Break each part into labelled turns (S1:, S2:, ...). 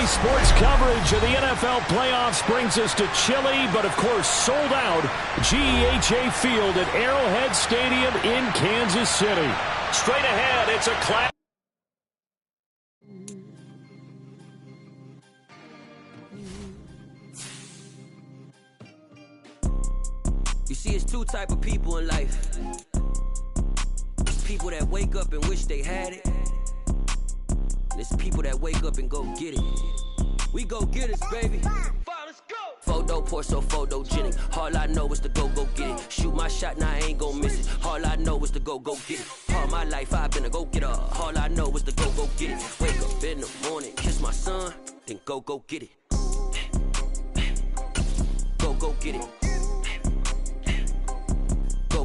S1: Sports coverage of the NFL playoffs brings us to chilly, but of course sold out GEHA Field at Arrowhead Stadium in Kansas City. Straight ahead, it's a class.
S2: You see, it's two type of people in life. It's people that wake up and wish they had it. And it's people that wake up and go get it. We go get it, baby. Let's go. Photo pour so photogenic. All I know is to go get it. Shoot my shot, now I ain't gon' miss it. All I know is to go get it. All my life I've been a go-getter. All I know is to go get it. Wake up in the morning, kiss my son, then go get it. Go get it.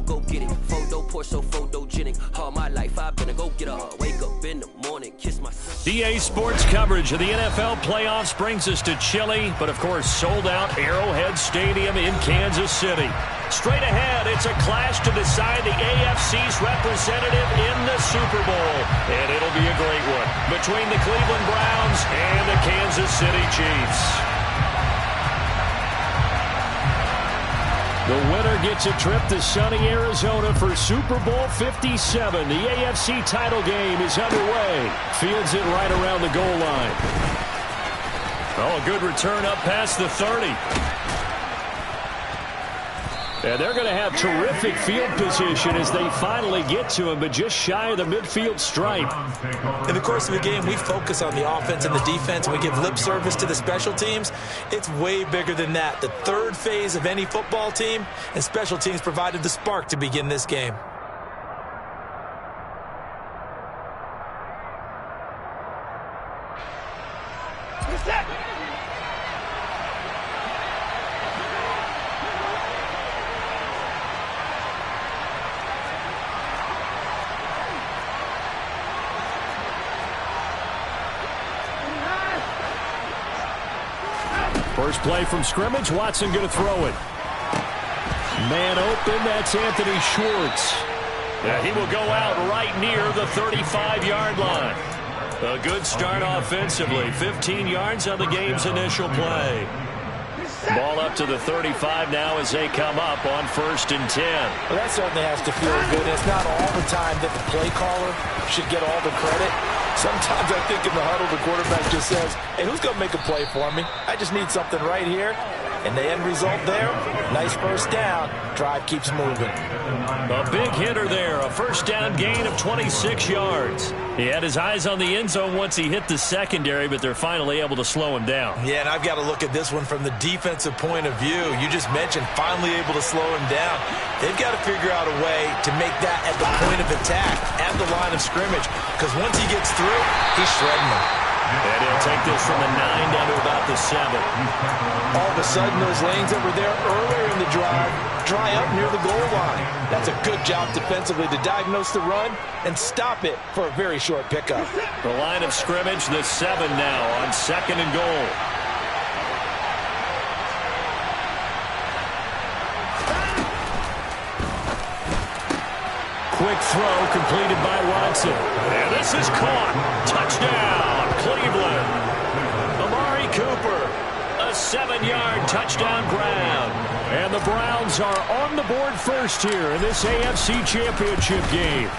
S2: Go get it. Photo pour so photogenic. All my life I've been a go-getter. Wake up in the morning, kiss my son.
S1: DA Sports coverage of the NFL playoffs brings us to chilly, but of course sold out Arrowhead Stadium in Kansas City. Straight ahead, it's a clash to decide the AFC's representative in the Super Bowl. And it'll be a great one between the Cleveland Browns and the Kansas City Chiefs. The winner gets a trip to sunny Arizona for Super Bowl 57. The AFC title game is underway. Fields it right around the goal line. Oh, a good return up past the 30. And they're going to have terrific field position as they finally get to him, but just shy of the midfield stripe.
S3: In the course of the game, we focus on the offense and the defense, and we give lip service to the special teams. It's way bigger than that. The third phase of any football team, and special teams provided the spark to begin this game.
S1: First play from scrimmage, Watson going to throw it. Man open, that's Anthony Schwartz. He will go out right near the 35-yard line. A good start offensively. 15 yards on the game's initial play. Ball up to the 35 now as they come up on 1st and 10.
S3: Well, that certainly has to feel good. It's not all the time that the play caller should get all the credit. Sometimes I think in the huddle, the quarterback just says, hey, who's going to make a play for me? I just need something right here. And the end result there, nice first down. Drive keeps moving.
S1: A big hitter there. A first down gain of 26 yards. He had his eyes on the end zone once he hit the secondary, but they're finally able to slow him down.
S3: Yeah, and I've got to look at this one from the defensive point of view. You just mentioned finally able to slow him down. They've got to figure out a way to make that at the point of attack, at the line of scrimmage, because once he gets through, he's shredding them.
S1: And he'll take this from the 9 down to about the 7.
S3: All of a sudden, those lanes that were there earlier in the drive dry up near the goal line. That's a good job defensively to diagnose the run and stop it for a very short pickup.
S1: The line of scrimmage, the 7 now on 2nd and goal. Quick throw completed by Watson. And this is caught. Touchdown, Cleveland. Amari Cooper, a 7-yard touchdown grab. And the Browns are on the board first here in this AFC Championship game.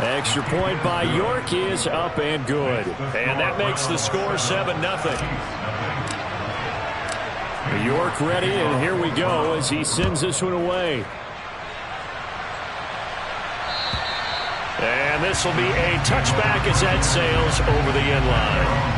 S1: Extra point by York is up and good. And that makes the score 7-0. York ready, and here we go as he sends this one away. And this will be a touchback as that sails over the end line.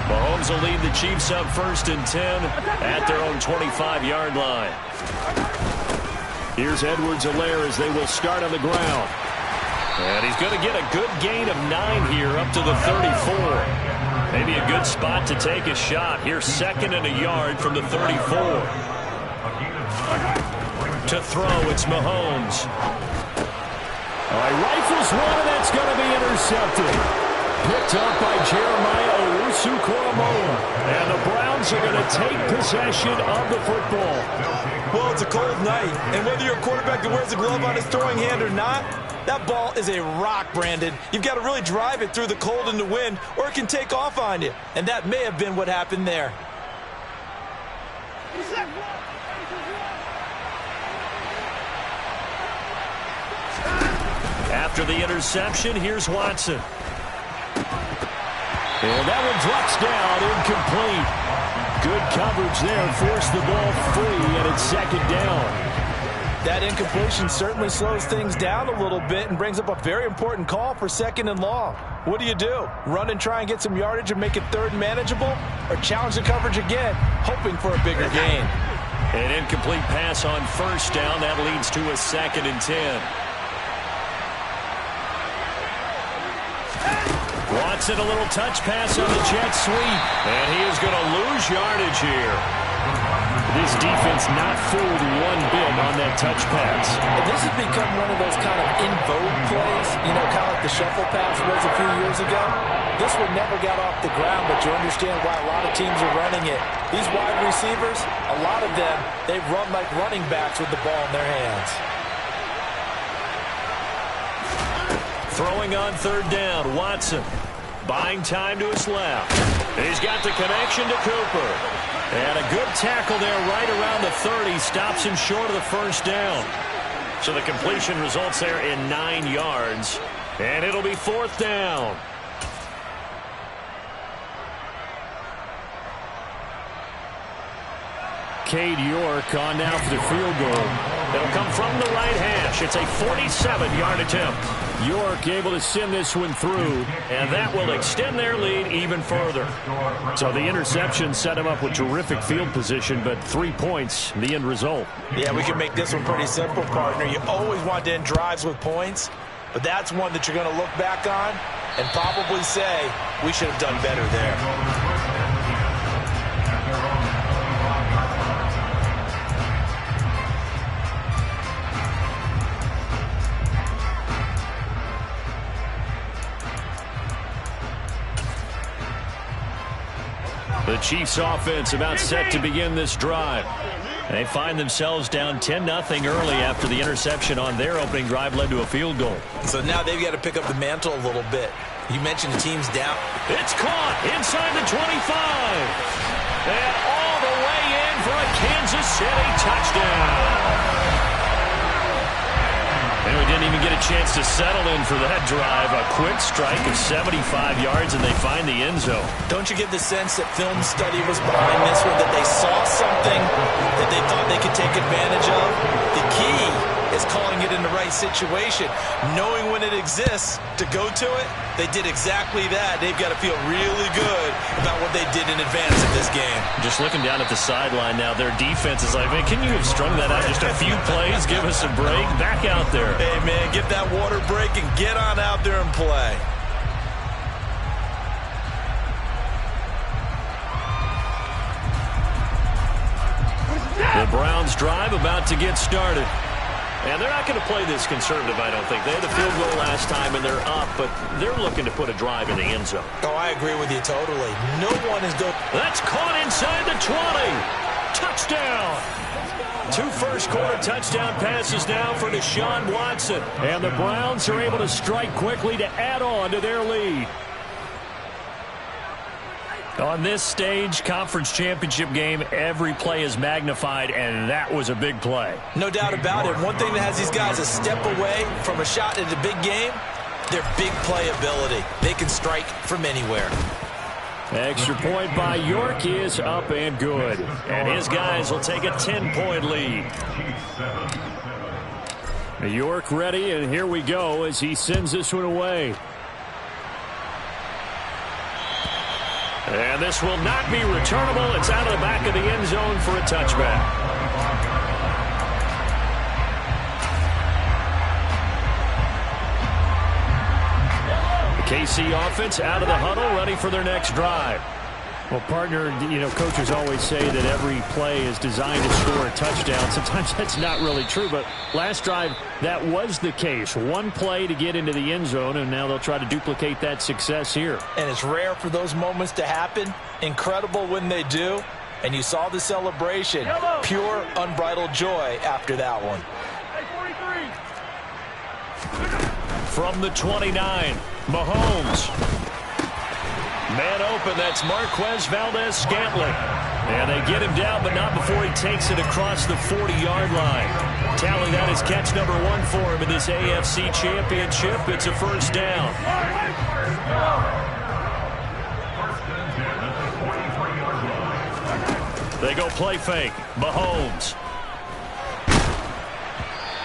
S1: Mahomes will lead the Chiefs up 1st and 10 at their own 25-yard line. Here's Edwards-Helaire as they will start on the ground. And he's going to get a good gain of 9 here up to the 34. Maybe a good spot to take a shot. Here, 2nd and a yard from the 34. To throw, it's Mahomes. All right, rifles one, and that's going to be intercepted. Picked up by Jeremiah Owusu-Koramoah. And the Browns are going to take possession of the football.
S3: Well, it's a cold night, and whether you're a quarterback that wears a glove on his throwing hand or not, that ball is a rock, Brandon. You've got to really drive it through the cold and the wind, or it can take off on you. And that may have been what happened there.
S1: After the interception, here's Watson. And that one drops down, incomplete. Good coverage there, forced the ball free, and it's second down.
S3: That incompletion certainly slows things down a little bit and brings up a very important call for second and long. What do? Run and try and get some yardage and make it third and manageable? Or challenge the coverage again, hoping for a bigger gain?
S1: An incomplete pass on first down. That leads to a 2nd and 10. Watson, a little touch pass on the jet sweep. And he is going to lose yardage here. This defense not fooled one bit on that touch pass.
S3: And this has become one of those kind of in vogue plays, you know, kind of like the shuffle pass was a few years ago. This one never got off the ground, but you understand why a lot of teams are running it. These wide receivers, a lot of them, they run like running backs with the ball in their hands.
S1: Throwing on third down, Watson. Buying time to his left. He's got the connection to Cooper. And a good tackle there right around the 30. Stops him short of the first down. So the completion results there in 9 yards. And it'll be 4th down. Cade York on now for the field goal. It'll come from the right hash. It's a 47-yard attempt. York able to send this one through, and that will extend their lead even further. So the interception set him up with terrific field position, but 3 points, the end result.
S3: Yeah, we can make this one pretty simple, partner. You always want to end drives with points, but that's one that you're going to look back on and probably say, we should have done better there.
S1: The Chiefs offense about set to begin this drive. They find themselves down 10-0 early after the interception on their opening drive led to a field goal.
S3: So now they've got to pick up the mantle a little bit. You mentioned the team's down.
S1: It's caught inside the 25. And all the way in for a Kansas City touchdown. And we didn't even get a chance to settle in for that drive. A quick strike of 75 yards, and they find the end zone.
S3: Don't you get the sense that film study was behind this one, that they saw something that they thought they could take advantage of? The key is calling it in the right situation, knowing when it exists to go to it. They did exactly that. They've got to feel really good about what they did in advance of this game.
S1: Just looking down at the sideline now, their defense is like, man, can you have strung that out just a few plays? Give us a break. Back out there.
S3: Hey, man, get that water break and get on out there and play.
S1: The Browns drive about to get started. And they're not going to play this conservative, I don't think. They had the field goal last time, and they're up, but they're looking to put a drive in the end zone.
S3: Oh, I agree with you totally. No one is doing...
S1: That's caught inside the 20. Touchdown. 2 first-quarter touchdown passes now for Deshaun Watson. And the Browns are able to strike quickly to add on to their lead. On this stage, conference championship game, every play is magnified, and that was a big play.
S3: No doubt about it. One thing that has these guys a step away from a shot at a big game, their big play ability. They can strike from anywhere.
S1: Extra point by York is up and good. And his guys will take a 10-point lead. York ready, and here we go as he sends this one away. And this will not be returnable. It's out of the back of the end zone for a touchback. The KC offense out of the huddle, ready for their next drive. Well, partner, you know, coaches always say that every play is designed to score a touchdown. Sometimes that's not really true, but last drive, that was the case. One play to get into the end zone, and now they'll try to duplicate that success here.
S3: And it's rare for those moments to happen. Incredible when they do. And you saw the celebration. Pure, unbridled joy after that one.
S1: From the 29, Mahomes. Man open, that's Marquez Valdez-Scantling. And they get him down, but not before he takes it across the 40-yard line. Tallying that is catch number 1 for him in this AFC Championship. It's a first down. They go play fake. Mahomes.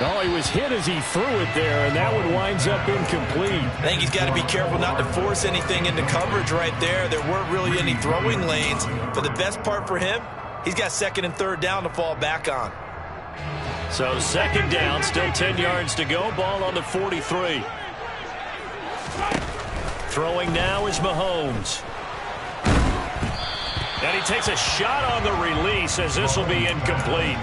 S1: Oh, he was hit as he threw it there, and that one winds up incomplete.
S3: I think he's got to be careful not to force anything into coverage right there. There weren't really any throwing lanes, but the best part for him, he's got second and third down to fall back on.
S1: So second down, still 10 yards to go. Ball on the 43. Throwing now is Mahomes. And he takes a shot on the release as this will be incomplete.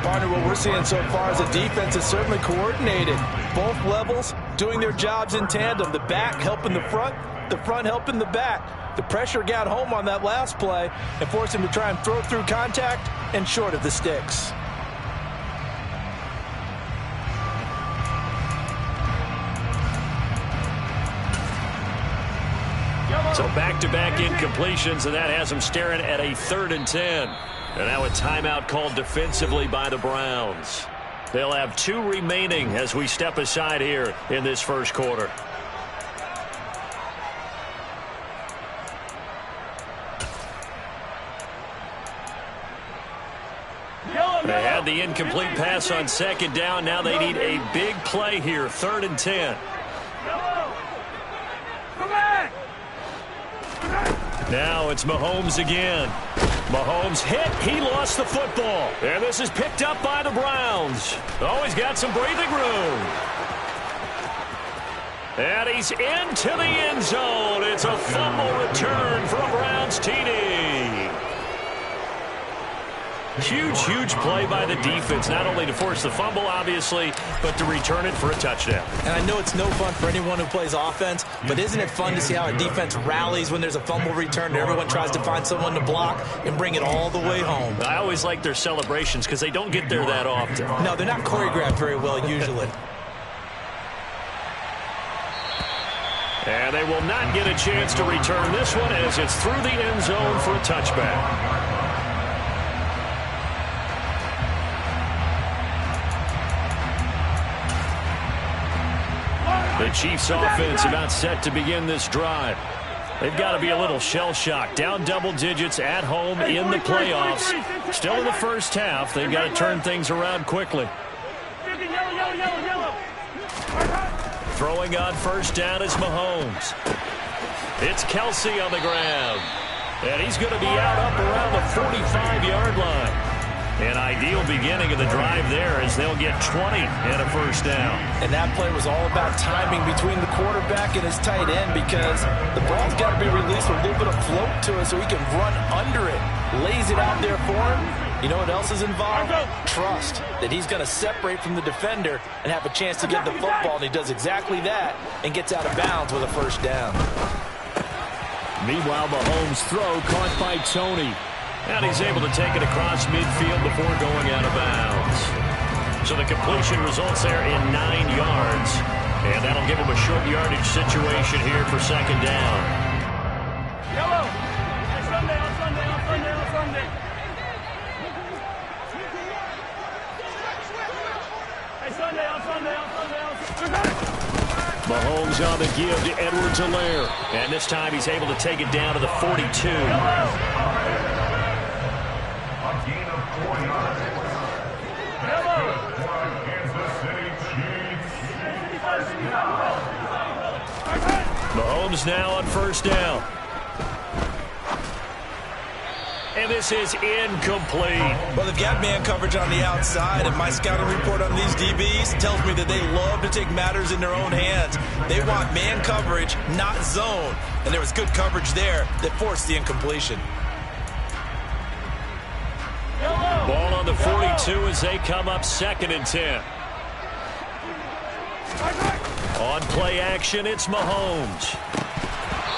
S3: Partner, what we're seeing so far is the defense is certainly coordinated. Both levels doing their jobs in tandem. The back helping the front helping the back. The pressure got home on that last play and forced him to try and throw through contact and short of the sticks.
S1: So back-to-back incompletions, and that has them staring at a 3rd and 10. And now a timeout called defensively by the Browns. They'll have 2 remaining as we step aside here in this first quarter. They had the incomplete pass on second down. Now they need a big play here, 3rd and 10. Now it's Mahomes again. Mahomes hit. He lost the football. And this is picked up by the Browns. Oh, he's got some breathing room. And he's into the end zone. It's a fumble return for a Browns TD. Huge play by the defense, not only to force the fumble, obviously, but to return it for a touchdown.
S3: And I know it's no fun for anyone who plays offense, but isn't it fun to see how a defense rallies when there's a fumble return and everyone tries to find someone to block and bring it all the way home?
S1: I always like their celebrations because they don't get there that often.
S3: No, they're not choreographed very well usually.
S1: And they will not get a chance to return this one as it's through the end zone for a touchback. The Chiefs offense about set to begin this drive. They've got to be a little shell-shocked. Down double digits at home in the playoffs. Still in the first half. They've got to turn things around quickly. Throwing on first down is Mahomes. It's Kelsey on the ground. And he's going to be out up around the 45-yard line. An ideal beginning of the drive there as they'll get 20 and a first down.
S3: And that play was all about timing between the quarterback and his tight end because the ball's got to be released with a little bit of float to it so he can run under it. Lays it out there for him. You know what else is involved? Trust that he's going to separate from the defender and have a chance to get the football, and he does exactly that and gets out of bounds with a first down.
S1: Meanwhile, Mahomes' throw caught by Tony. And he's able to take it across midfield before going out of bounds. So the completion results there in 9 yards. And that'll give him a short yardage situation here for second down.
S4: Yellow. On Sunday.
S1: Mahomes on the give to Edwards-Helaire. And this time he's able to take it down to the 42. Mahomes now on first down. and this is incomplete.
S3: Well, they've got man coverage on the outside, and my scouting report on these DBs tells me that they love to take matters in their own hands. They want man coverage, not zone, and there was good coverage there that forced the incompletion.
S1: Ball on the 42 as they come up 2nd and 10. On play action, it's Mahomes.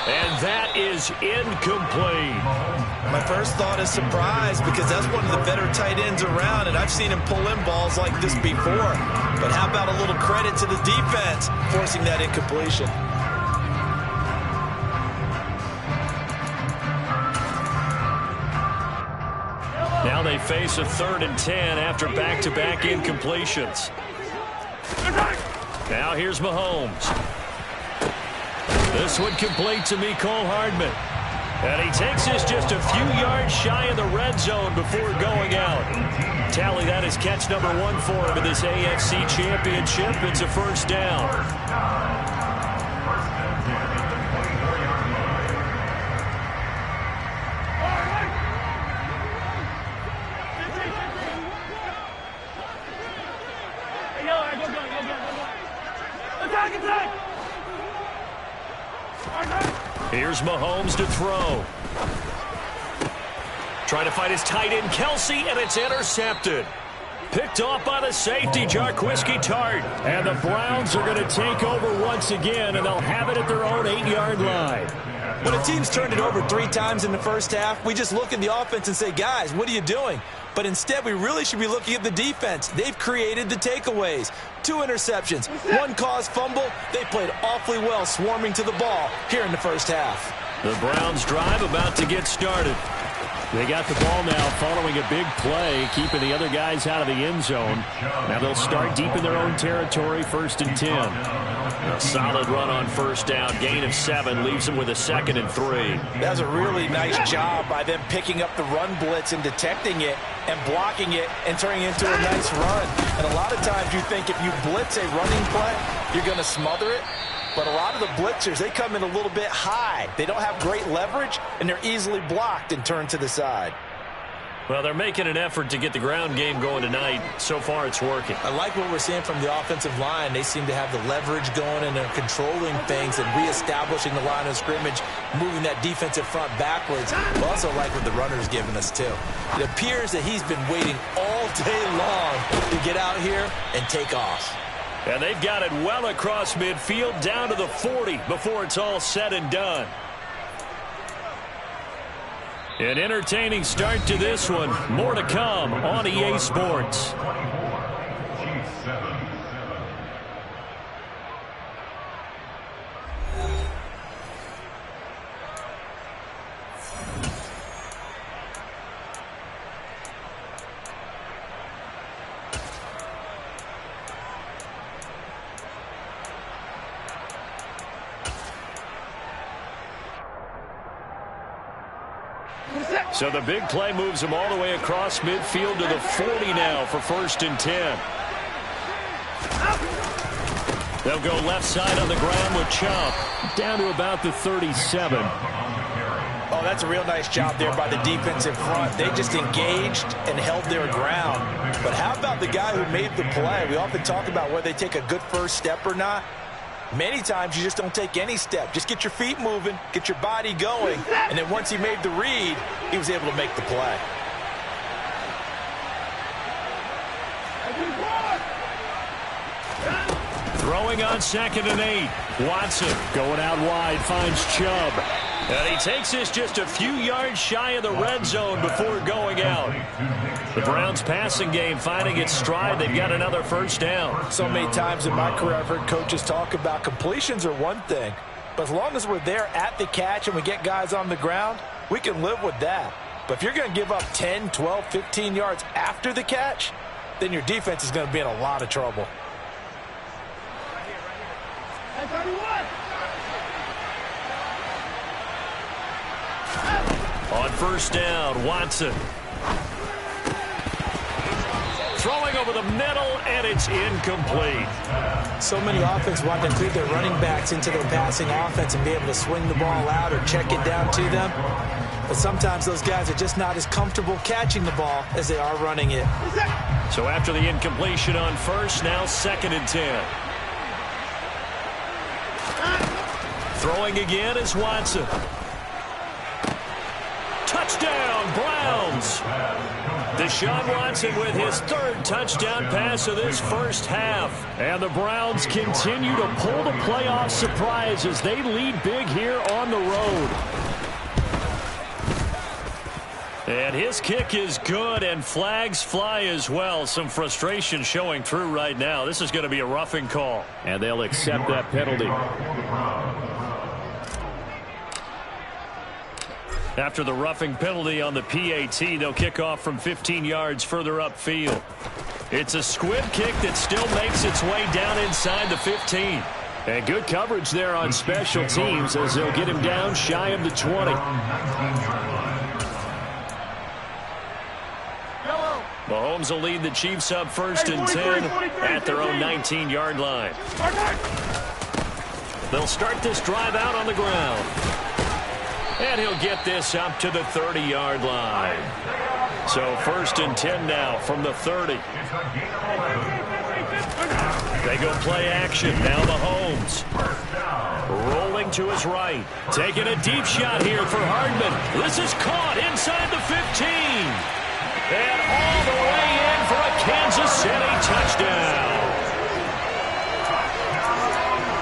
S1: And that is incomplete.
S3: My first thought is surprise, because that's one of the better tight ends around, and I've seen him pull in balls like this before. But how about a little credit to the defense forcing that incompletion?
S1: Now they face a 3rd and 10 after back-to-back incompletions. Now here's Mahomes. This one complete to Mecole Hardman. And he takes this just a few yards shy of the red zone before going out. Tally, that is catch number 1 for him in this AFC Championship. It's a first down. Here's Mahomes to throw. Trying to find his tight end, Kelsey, and it's intercepted. Picked off by the safety, Jarquiski Tart. And the Browns are going to take over once again, and they'll have it at their own 8-yard line.
S3: When a team's turned it over 3 times in the first half, we just look at the offense and say, guys, what are you doing? But instead, we really should be looking at the defense. They've created the takeaways. 2 interceptions, 1 caused fumble. They played awfully well swarming to the ball here in the first half.
S1: The Browns drive about to get started. They got the ball now following a big play, keeping the other guys out of the end zone. Now they'll start deep in their own territory, 1st and 10. A solid run on first down, gain of 7, leaves them with a 2nd and 3.
S3: That's a really nice job by them picking up the run blitz and detecting it and blocking it and turning it into a nice run. And a lot of times you think if you blitz a running play, you're going to smother it. But a lot of the blitzers, they come in a little bit high. They don't have great leverage, and they're easily blocked and turned to the side.
S1: Well, they're making an effort to get the ground game going tonight. So far, it's working.
S3: I like what we're seeing from the offensive line. They seem to have the leverage going, and they're controlling things and reestablishing the line of scrimmage, moving that defensive front backwards. I also like what the runner's giving us, too. It appears that he's been waiting all day long to get out here and take off.
S1: And they've got it well across midfield, down to the 40 before it's all said and done. An entertaining start to this one. More to come on EA Sports. So the big play moves them all the way across midfield to the 40 now for 1st and 10. They'll go left side on the ground with Chomp down to about the 37.
S3: Oh, that's a real nice job there by the defensive front. They just engaged and held their ground. But how about the guy who made the play? We often talk about whether they take a good first step or not. Many times you just don't take any step. Just get your feet moving, get your body going, and then once he made the read, he was able to make the play.
S1: Throwing on 2nd and 8. Watson going out wide, finds Chubb. And he takes this just a few yards shy of the red zone before going out. The Browns passing game finding its stride. They've got another first down.
S3: So many times in my career I've heard coaches talk about completions are one thing. But as long as we're there at the catch and we get guys on the ground, we can live with that. But if you're going to give up 10, 12, 15 yards after the catch, then your defense is going to be in a lot of trouble.
S1: On first down, Watson. Throwing over the middle, and it's incomplete.
S3: So many offenses want to include their running backs into their passing offense and be able to swing the ball out or check it down to them. but sometimes those guys are just not as comfortable catching the ball as they are running it.
S1: So after the incompletion on first, now 2nd and 10. Throwing again is Watson. Touchdown, Browns. Deshaun Watson with his 3rd touchdown pass of this first half. And the Browns continue to pull the playoff surprise as they lead big here on the road. And his kick is good, and flags fly as well. Some frustration showing through right now. This is going to be a roughing call. And they'll accept that penalty. After the roughing penalty on the PAT, they'll kick off from 15 yards further upfield. It's a squib kick that still makes its way down inside the 15. And good coverage there on special teams as they'll get him down shy of the 20. Mahomes will lead the Chiefs up 1st and 10 at their own 19-yard line. They'll start this drive out on the ground. And he'll get this up to the 30-yard line. So 1st and 10 now from the 30. They go play action. Now Mahomes. Rolling to his right. Taking a deep shot here for Hardman. This is caught inside the 15. And all the way in for a Kansas City touchdown.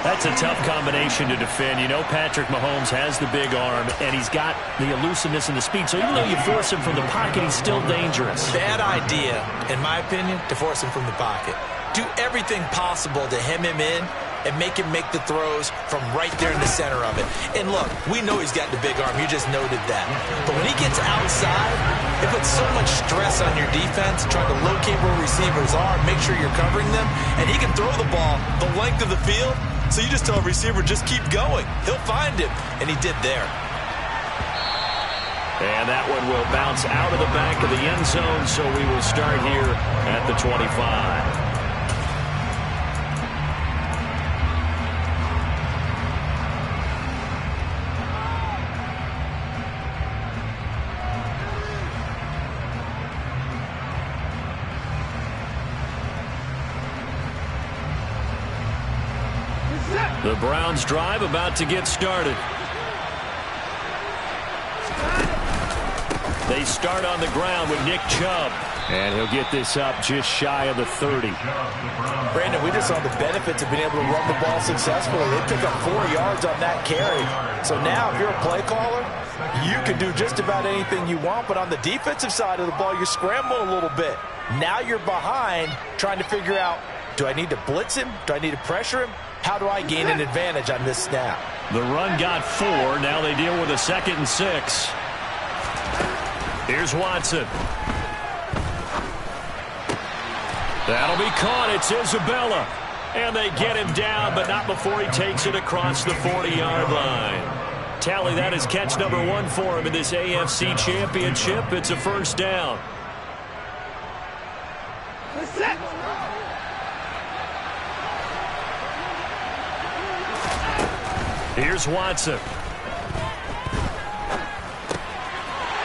S1: That's a tough combination to defend. You know Patrick Mahomes has the big arm, and he's got the elusiveness and the speed. So even though you force him from the pocket, he's still dangerous.
S3: Bad idea, in my opinion, to force him from the pocket. Do everything possible to hem him in and make him make the throws from right there in the center of it. And look, we know he's got the big arm. You just noted that. But when he gets outside, it puts so much stress on your defense, trying to locate where receivers are, make sure you're covering them, and he can throw the ball the length of the field. So you just tell a receiver, just keep going. He'll find him, and he did there.
S1: And that one will bounce out of the back of the end zone, so we will start here at the 25. The Browns drive about to get started. They start on the ground with Nick Chubb. And he'll get this up just shy of the 30.
S3: Brandon, we just saw the benefits of being able to run the ball successfully. They pick up 4 yards on that carry. So now if you're a play caller, you can do just about anything you want. But on the defensive side of the ball, you're scrambling a little bit. Now you're behind trying to figure out, do I need to blitz him? Do I need to pressure him? How do I gain an advantage on this snap?
S1: The run got 4. Now they deal with a 2nd and 6. Here's Watson. That'll be caught. It's Isabella. And they get him down, but not before he takes it across the 40-yard line. Tally, that is catch number 1 for him in this AFC Championship. It's a first down. Here's Watson.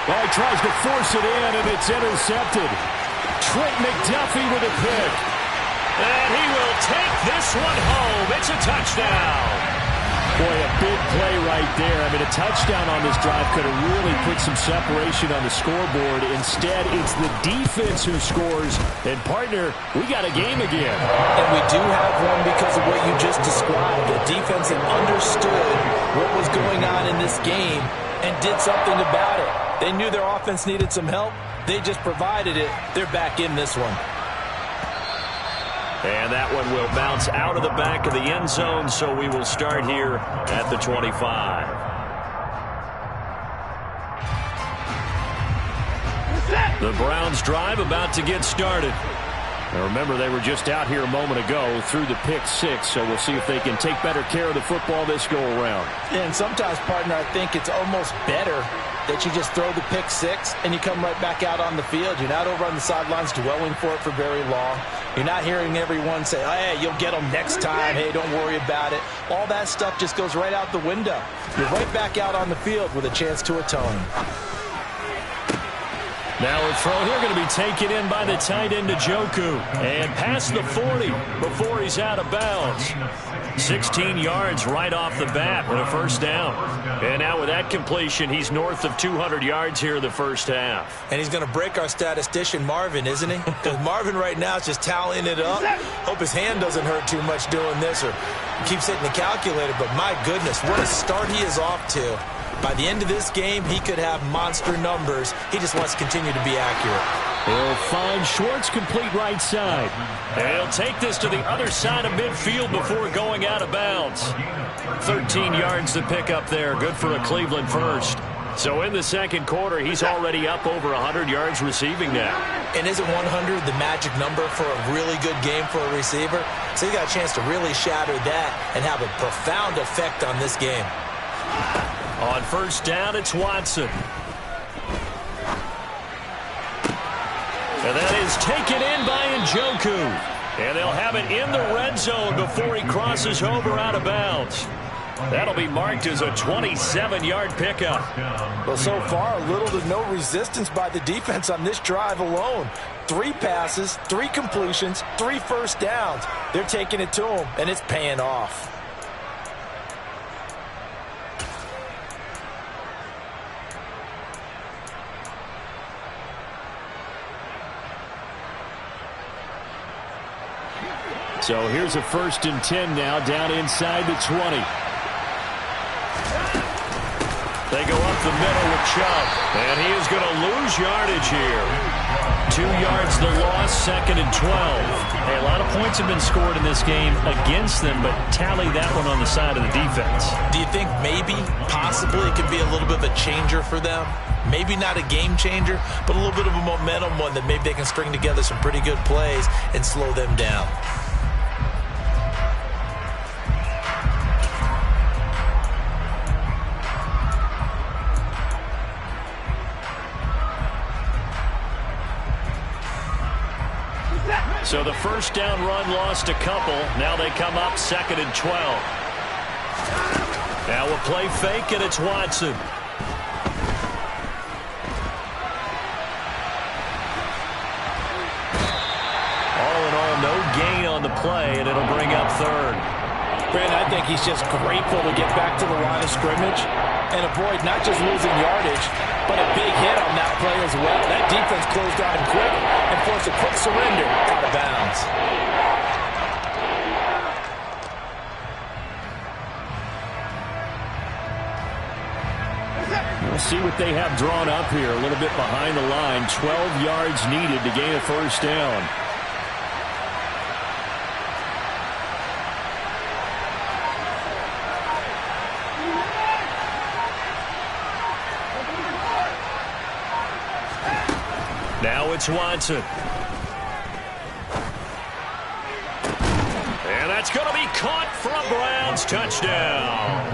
S5: Well, he tries to force it in, and it's intercepted. Trent McDuffie with a pick.
S1: And he will take this one home. It's a touchdown.
S5: Boy, a big play right there. I mean, a touchdown on this drive could have really put some separation on the scoreboard. Instead, it's the defense who scores. And, partner, we got a game again.
S3: And we do have one because of what you just described. A defense that understood what was going on in this game and did something about it. They knew their offense needed some help. They just provided it. They're back in this one.
S1: And that one will bounce out of the back of the end zone, so we will start here at the 25. The Browns drive about to get started. Now remember, they were just out here a moment ago through the pick 6, so we'll see if they can take better care of the football this go-around.
S3: And sometimes, partner, I think it's almost better that you just throw the pick 6 and you come right back out on the field. You're not over on the sidelines dwelling for it for very long. You're not hearing everyone say, oh, hey, you'll get them next time. Hey, don't worry about it. All that stuff just goes right out the window. You're right back out on the field with a chance to atone.
S1: Now a throw here going to be taken in by the tight end Njoku. And past the 40 before he's out of bounds. 16 yards right off the bat and a first down. And now with that completion, he's north of 200 yards here in the first half.
S3: And he's going to break our statistician Marvin, isn't he? Because Marvin right now is just tallying it up. Hope his hand doesn't hurt too much doing this or keeps hitting the calculator. But my goodness, what a start he is off to. By the end of this game, he could have monster numbers. He just wants to continue to be accurate.
S5: He'll find Schwartz complete right side.
S1: And he'll take this to the other side of midfield before going out of bounds. 13 yards to pick up there. Good for a Cleveland first. So in the second quarter, he's already up over 100 yards receiving now.
S3: And isn't 100 the magic number for a really good game for a receiver? So he got a chance to really shatter that and have a profound effect on this game.
S1: On first down, it's Watson. And that is taken in by Njoku. And they'll have it in the red zone before he crosses over out of bounds. That'll be marked as a 27-yard pickup.
S3: Well, so far, little to no resistance by the defense on this drive alone. 3 passes, 3 completions, 3 first downs. They're taking it to him, and it's paying off.
S5: So here's a 1st and 10 now, down inside the 20.
S1: They go up the middle with Chubb, and he is going to lose yardage here. 2 yards the loss, 2nd and 12.
S5: Hey, a lot of points have been scored in this game against them, but tally that one on the side of the defense.
S3: Do you think maybe, possibly, it could be a little bit of a changer for them? Maybe not a game changer, but a little bit of a momentum one that maybe they can string together some pretty good plays and slow them down.
S1: So the first down run lost a couple. Now they come up 2nd and 12. Now a play fake, and it's Watson. All in all, no gain on the play, and it'll bring up 3rd.
S3: Brandon, I think he's just grateful to get back to the line of scrimmage and avoid not just losing yardage, but a big hit on that play as well. That defense closed on him quick and forced a quick surrender out of bounds.
S5: We'll see what they have drawn up here. A little bit behind the line. 12 yards needed to gain a first down.
S1: Now it's Watson. And that's going to be caught for a Browns touchdown.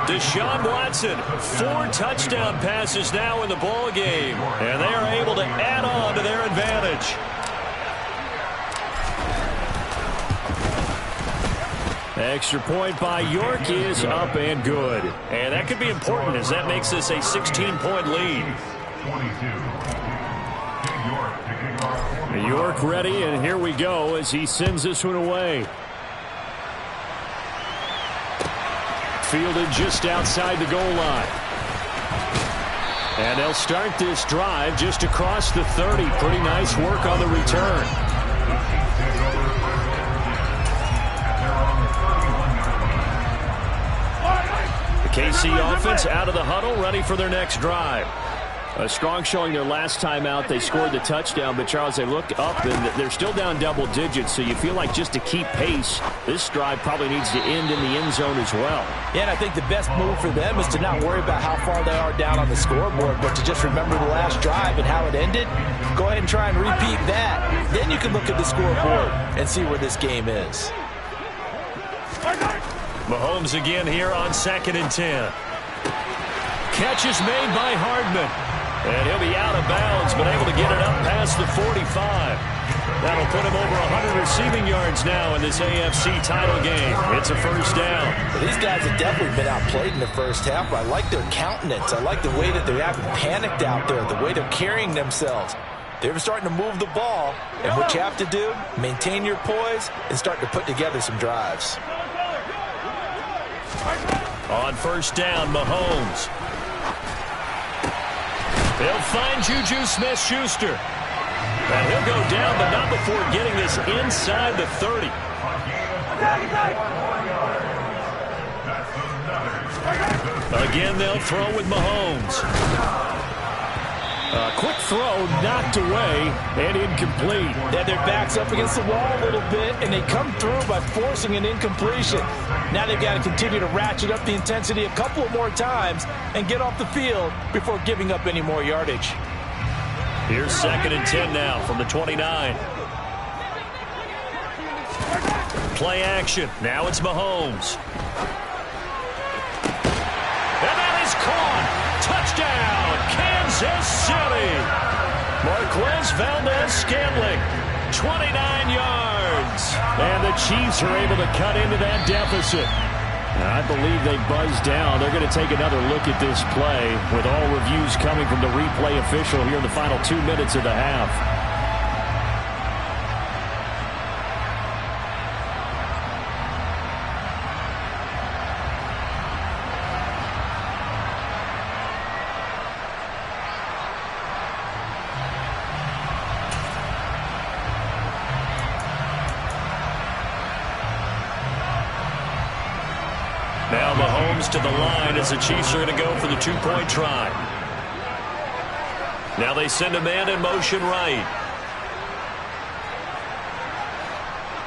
S1: Deshaun Watson, 4 touchdown passes now in the ball game. And they are able to add on to their advantage.
S5: Extra point by York is up and good.
S1: And that could be important as that makes this a 16-point lead.
S5: York ready, and here we go as he sends this one away. Fielded just outside the goal line. And they'll start this drive just across the 30. Pretty nice work on the return. The KC offense out of the huddle, ready for their next drive. A strong showing their last time out. They scored the touchdown, but Charles, they look up and they're still down double digits, so you feel like just to keep pace, this drive probably needs to end in the end zone as well.
S3: Yeah, and I think the best move for them is to not worry about how far they are down on the scoreboard, but to just remember the last drive and how it ended. Go ahead and try and repeat that. Then you can look at the scoreboard and see where this game is.
S1: Mahomes again here on 2nd and 10. Catch is made by Hardman. And he'll be out of bounds, but able to get it up past the 45. That'll put him over 100 receiving yards now in this AFC title game. It's a first down.
S3: Well, these guys have definitely been outplayed in the first half, but I like their countenance. I like the way that they haven't panicked out there, the way they're carrying themselves. They're starting to move the ball, and what you have to do, maintain your poise and start to put together some drives.
S1: On first down, Mahomes. They'll find Juju Smith-Schuster. And he'll go down, but not before getting this inside the 30. Again, they'll throw with Mahomes. A quick throw knocked away and incomplete.
S3: Yeah, their back's up against the wall a little bit, and they come through by forcing an incompletion. Now they've got to continue to ratchet up the intensity a couple of more times and get off the field before giving up any more yardage.
S1: Here's 2nd and 10 now from the 29. Play action. Now it's Mahomes. And that is caught. Touchdown, Kansas City. Marquez Valdez-Scantling, 29 yards. And the Chiefs are able to cut into that deficit. I believe they buzzed down. They're going to take another look at this play with all reviews coming from the replay official here in the final 2 minutes of the half. Now Mahomes to the line as the Chiefs are going to go for the two-point try. Now they send a man in motion right.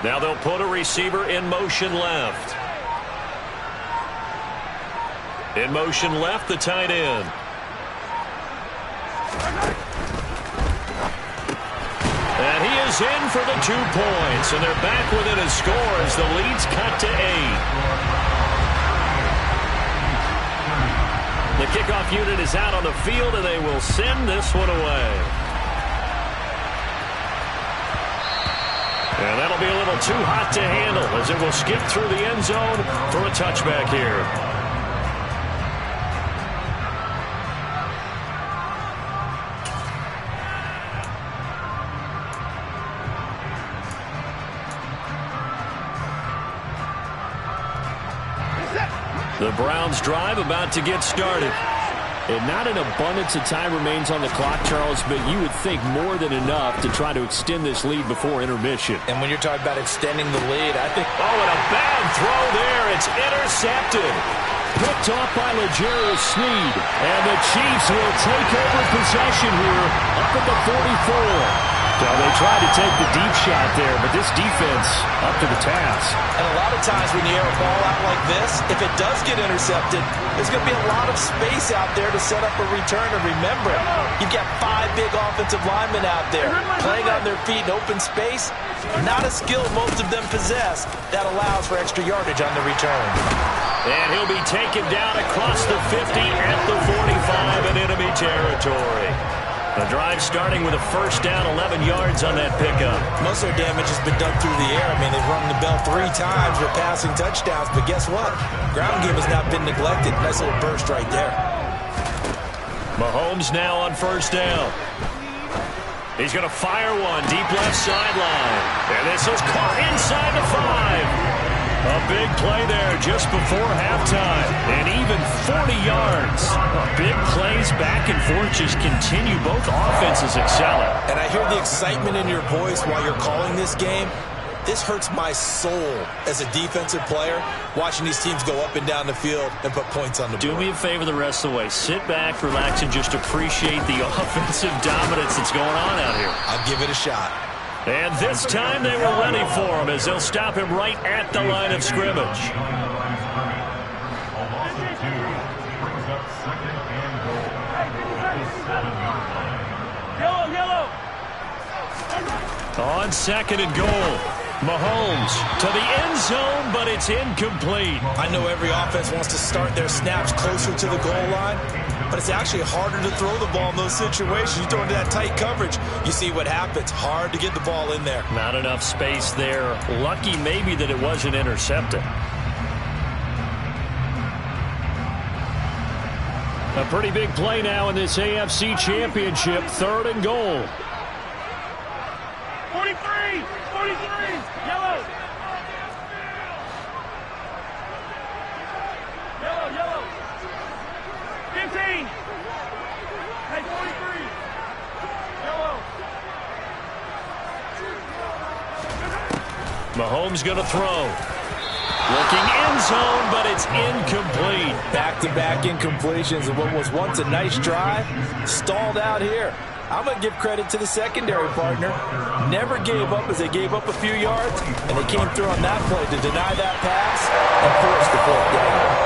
S1: Now they'll put a receiver in motion left. In motion left, the tight end. And he is in for the 2 points, and they're back within a score as the lead's cut to 8. The kickoff unit is out on the field, and they will send this one away. And that'll be a little too hot to handle as it will skip through the end zone for a touchback here. The Browns drive about to get started.
S5: And not an abundance of time remains on the clock, Charles, but you would think more than enough to try to extend this lead before intermission.
S3: And when you're talking about extending the lead, I think...
S1: Oh, and a bad throw there. It's intercepted.
S5: Picked off by L'Jarius Sneed. And the Chiefs will take over possession here up at the 44. Well, they tried to take the deep shot there, but this defense up to the task.
S3: And a lot of times when you air a ball out like this, if it does get intercepted, there's going to be a lot of space out there to set up a return. And remember, you've got 5 big offensive linemen out there playing on their feet in open space. Not a skill most of them possess that allows for extra yardage on the return.
S1: And he'll be taken down across the 50 at the 45 in enemy territory. The drive starting with a first down, 11 yards on that pickup.
S3: Most of their damage has been done through the air. I mean, they've rung the bell 3 times with passing touchdowns, but guess what? Ground game has not been neglected. Nice little burst right there.
S1: Mahomes now on first down. He's going to fire one deep left sideline. And this is caught inside the 5. A big play there just before halftime. And even 40 yards. Big plays back and forth just continue. Both offenses excelling.
S3: And I hear the excitement in your voice while you're calling this game. This hurts my soul as a defensive player, watching these teams go up and down the field and put points on the board.
S1: Do me a favor the rest of the way. Sit back, relax, and just appreciate the offensive dominance that's going on out here.
S3: I'll give it a shot.
S1: And this time they were ready for him as they'll stop him right at the line of scrimmage. On 2nd and goal. Mahomes to the end zone, but it's incomplete.
S3: I know every offense wants to start their snaps closer to the goal line, but it's actually harder to throw the ball in those situations. You throw into that tight coverage, you see what happens. Hard to get the ball in there.
S1: Not enough space there. Lucky maybe that it wasn't intercepted. A pretty big play now in this AFC Championship. 3rd and goal.
S4: 43! 43! Yellow! Yellow! 15! Hey, 43! Yellow!
S1: Mahomes going to throw. Looking end zone, but it's incomplete.
S3: Back-to-back incompletions of what was once a nice drive. Stalled out here. I'm going to give credit to the secondary partner. Never gave up as they gave up a few yards, and they came through on that play to deny that pass and force the fourth down.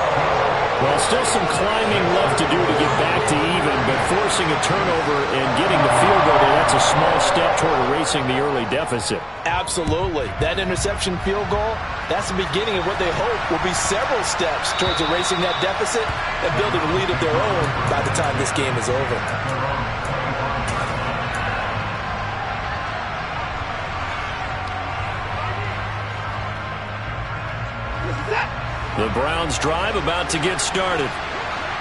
S1: Well, still some climbing left to do to get back to even, but forcing a turnover and getting the field goal there, that's a small step toward erasing the early deficit.
S3: Absolutely. That interception field goal, that's the beginning of what they hope will be several steps towards erasing that deficit and building a lead of their own by the time this game is over.
S1: The Browns drive about to get started.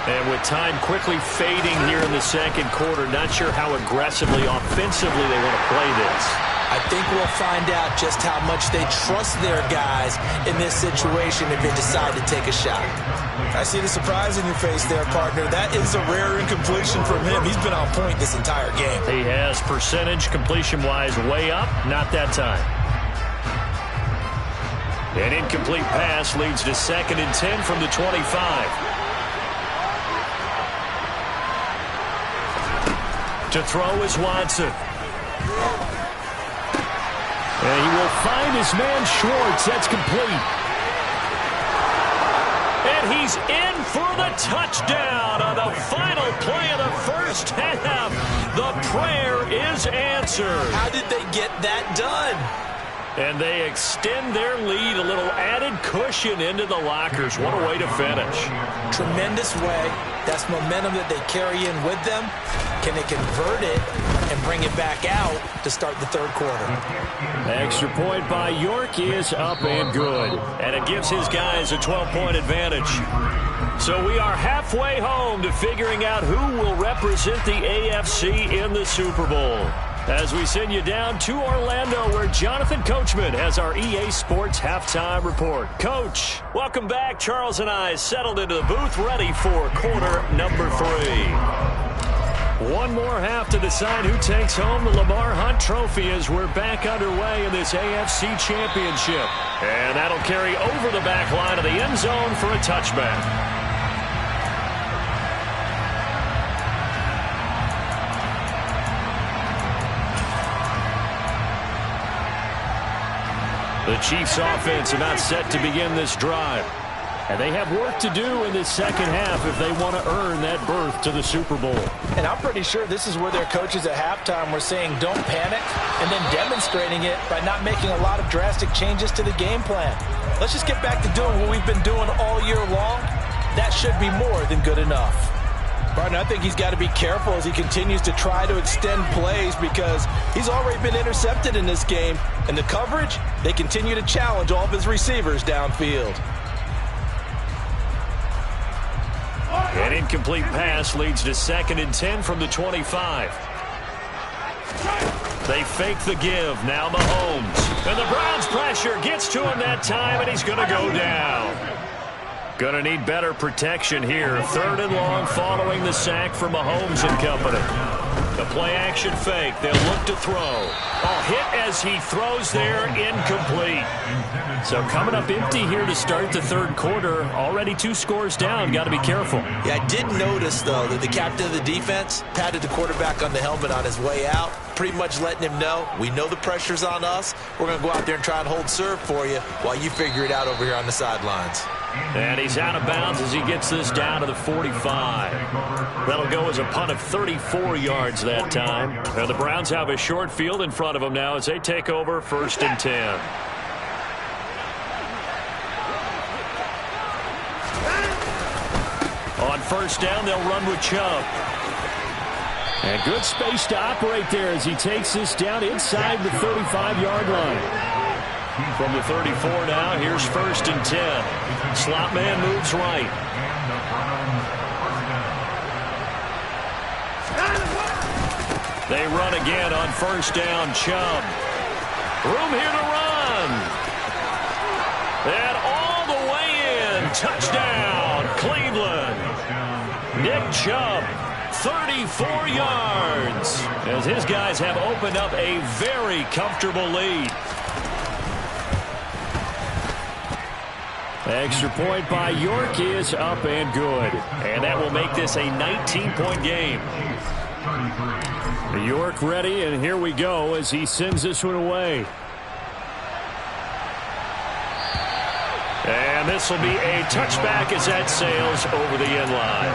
S1: And with time quickly fading here in the second quarter, not sure how aggressively, offensively they want to play this.
S3: I think we'll find out just how much they trust their guys in this situation if they decide to take a shot. I see the surprise in your face there, partner. That is a rare incompletion from him. He's been on point this entire game.
S1: He has percentage completion-wise way up, not that time. An incomplete pass leads to 2nd and 10 from the 25. To throw is Watson. And he will find his man Schwartz. That's complete. And he's in for the touchdown on the final play of the first half. The prayer is answered.
S3: How did they get that done?
S1: And they extend their lead, a little added cushion into the lockers. What a way to finish.
S3: Tremendous way. That's momentum that they carry in with them. Can they convert it and bring it back out to start the third quarter?
S1: Extra point by York is up and good. And it gives his guys a 12-point advantage. So we are halfway home to figuring out who will represent the AFC in the Super Bowl. As we send you down to Orlando, where Jonathan Coachman has our EA Sports Halftime Report. Coach, welcome back. Charles and I settled into the booth, ready for quarter number 3. One more half to decide who takes home the Lamar Hunt Trophy as we're back underway in this AFC Championship. And that'll carry over the back line of the end zone for a touchback. The Chiefs offense about set to begin this drive. And they have work to do in this second half if they want to earn that berth to the Super Bowl.
S3: And I'm pretty sure this is where their coaches at halftime were saying don't panic, and then demonstrating it by not making a lot of drastic changes to the game plan. Let's just get back to doing what we've been doing all year long. That should be more than good enough. Partner, I think he's got to be careful as he continues to try to extend plays because he's already been intercepted in this game. And the coverage, they continue to challenge all of his receivers downfield.
S1: An incomplete pass leads to 2nd and 10 from the 25. They fake the give. Now Mahomes. And the Browns pressure gets to him that time, and he's going to go down. Going to need better protection here. 3rd and long following the sack for Mahomes and company. The play-action fake. They'll look to throw. Oh, hit as he throws there. Incomplete. So coming up empty here to start the third quarter. Already 2 scores down. Got to be careful.
S3: Yeah, I did notice, though, that the captain of the defense patted the quarterback on the helmet on his way out, pretty much letting him know, we know the pressure's on us. We're going to go out there and try and hold serve for you while you figure it out over here on the sidelines.
S1: And he's out of bounds as he gets this down to the 45. That'll go as a punt of 34 yards that time. And the Browns have a short field in front of them now as they take over 1st and 10. On first down, they'll run with Chubb.
S5: And good space to operate there as he takes this down inside the 35-yard line.
S1: From the 34 now, here's first and 10. Slot man moves right. They run again on first down. Chubb. Room here to run. And all the way in. Touchdown, Cleveland. Nick Chubb, 34 yards. As his guys have opened up a very comfortable lead.
S5: Extra point by York is up and good.
S1: And that will make this a 19-point game.
S5: York ready, and here we go as he sends this one away.
S1: And this will be a touchback as that sails over the end line.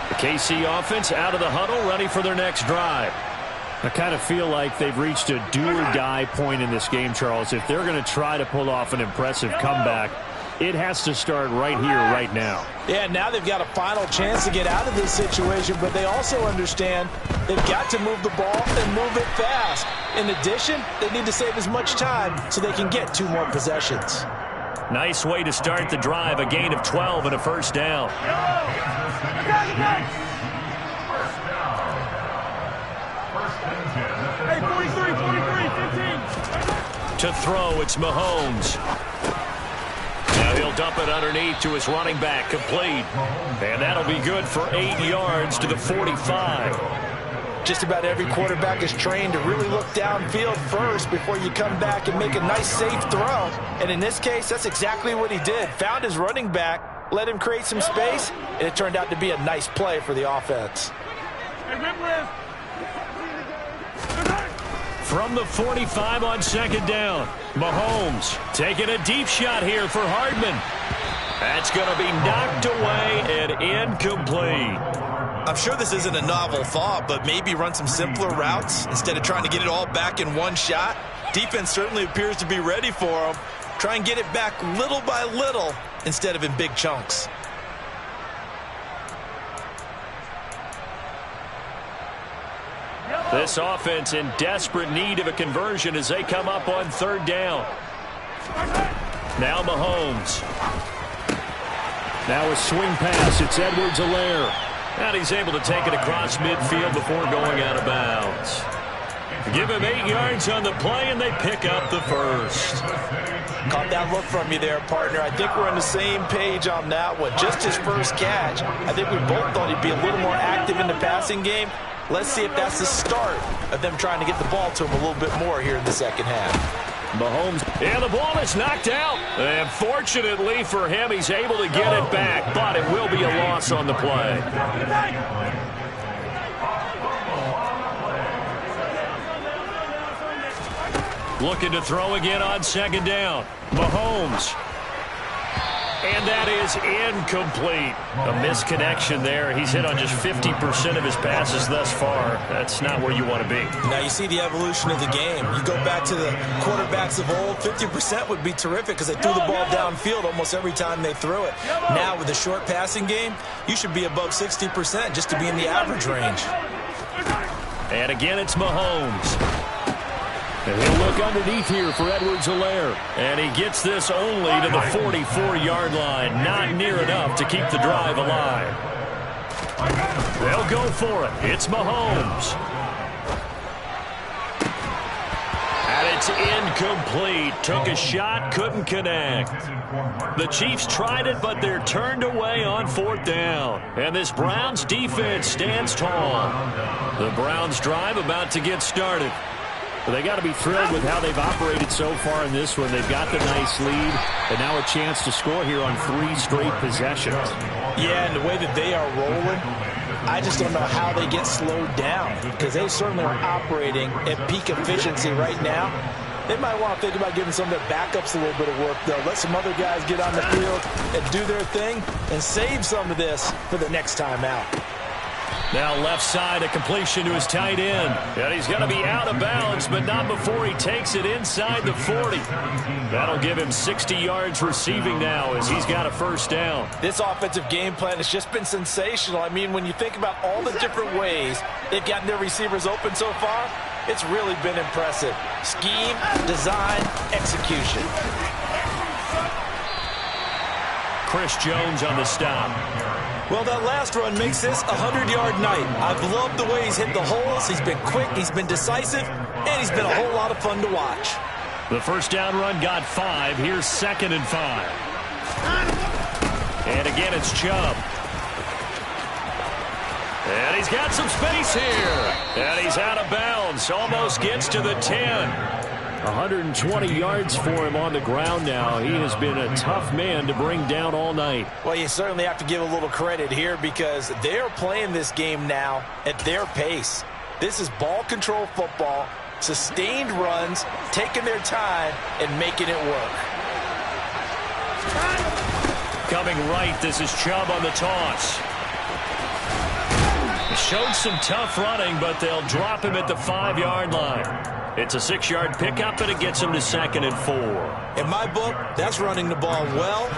S1: The KC offense out of the huddle, ready for their next drive.
S5: I kind of feel like they've reached a do-or-die point in this game, Charles. If they're going to try to pull off an impressive comeback, it has to start right here, right now.
S3: Yeah, now they've got a final chance to get out of this situation, but they also understand they've got to move the ball and move it fast. In addition, they need to save as much time so they can get 2 more possessions.
S1: Nice way to start the drive, a gain of 12 and a first down.
S4: Hey, 43, 15.
S1: To throw, it's Mahomes. Now he'll dump it underneath to his running back, complete. And that'll be good for 8 yards to the 45.
S3: Just about every quarterback is trained to really look downfield first before you come back and make a nice, safe throw. And in this case, that's exactly what he did. Found his running back, let him create some space, and it turned out to be a nice play for the offense.
S4: Hey, rip lift.
S1: From the 45 on second down, Mahomes taking a deep shot here for Hardman. That's going to be knocked away and incomplete.
S6: I'm sure this isn't a novel thought, but maybe run some simpler routes instead of trying to get it all back in one shot. Defense certainly appears to be ready for him. Try and get it back little by little instead of in big chunks.
S1: This offense in desperate need of a conversion as they come up on third down. Now Mahomes.
S5: Now a swing pass. It's Edwards-Helaire.
S1: And he's able to take it across midfield before going out of bounds. Give him 8 yards on the play, and they pick up the first.
S3: Caught that look from you there, partner. I think we're on the same page on that one. Just his first catch. I think we both thought he'd be a little more active in the passing game. Let's see if that's the start of them trying to get the ball to him a little bit more here in the second half.
S1: Mahomes, and the ball is knocked out. And fortunately for him, he's able to get it back, but it will be a loss on the play. Looking to throw again on second down. Mahomes. And that is incomplete. A misconnection there. He's hit on just 50% of his passes thus far. That's not where you want to be.
S6: Now you see the evolution of the game. You go back to the quarterbacks of old, 50% would be terrific because they threw the ball downfield almost every time they threw it. Now with the short passing game, you should be above 60% just to be in the average range.
S1: And again, it's Mahomes.
S5: And he'll look underneath here for Edwards-Helaire.
S1: And he gets this only to the 44-yard line. Not near enough to keep the drive alive. They'll go for it. It's Mahomes. And it's incomplete. Took a shot, couldn't connect. The Chiefs tried it, but they're turned away on fourth down. And this Browns defense stands tall. The Browns drive about to get started.
S5: Well, they got to be thrilled with how they've operated so far in this one. They've got the nice lead, and now a chance to score here on 3 straight possessions.
S3: Yeah, and the way that they are rolling, I just don't know how they get slowed down because they certainly are operating at peak efficiency right now. They might want to think about giving some of their backups a little bit of work, though. Let some other guys get on the field and do their thing and save some of this for the next time out.
S1: Now left side, a completion to his tight end. And he's going to be out of bounds, but not before he takes it inside the 40. That'll give him 60 yards receiving now as he's got a first down.
S3: This offensive game plan has just been sensational. I mean, when you think about all the different ways they've gotten their receivers open so far, it's really been impressive. Scheme, design, execution.
S1: Chris Jones on the stop.
S6: Well, that last run makes this a 100-yard night. I've loved the way he's hit the holes. He's been quick, he's been decisive, and he's been a whole lot of fun to watch.
S1: The first down run got 5. Here's 2nd and 5. And again, it's Chubb. And he's got some space here. And he's out of bounds. Almost gets to the 10. 120 yards for him on the ground now. He has been a tough man to bring down all night.
S3: Well, you certainly have to give a little credit here because they're playing this game now at their pace. This is ball control football, sustained runs, taking their time, and making it work.
S1: Coming right, this is Chubb on the toss. Showed some tough running, but they'll drop him at the 5-yard line. It's a 6-yard pickup, and it gets him to 2nd and 4.
S6: In my book, that's running the ball well,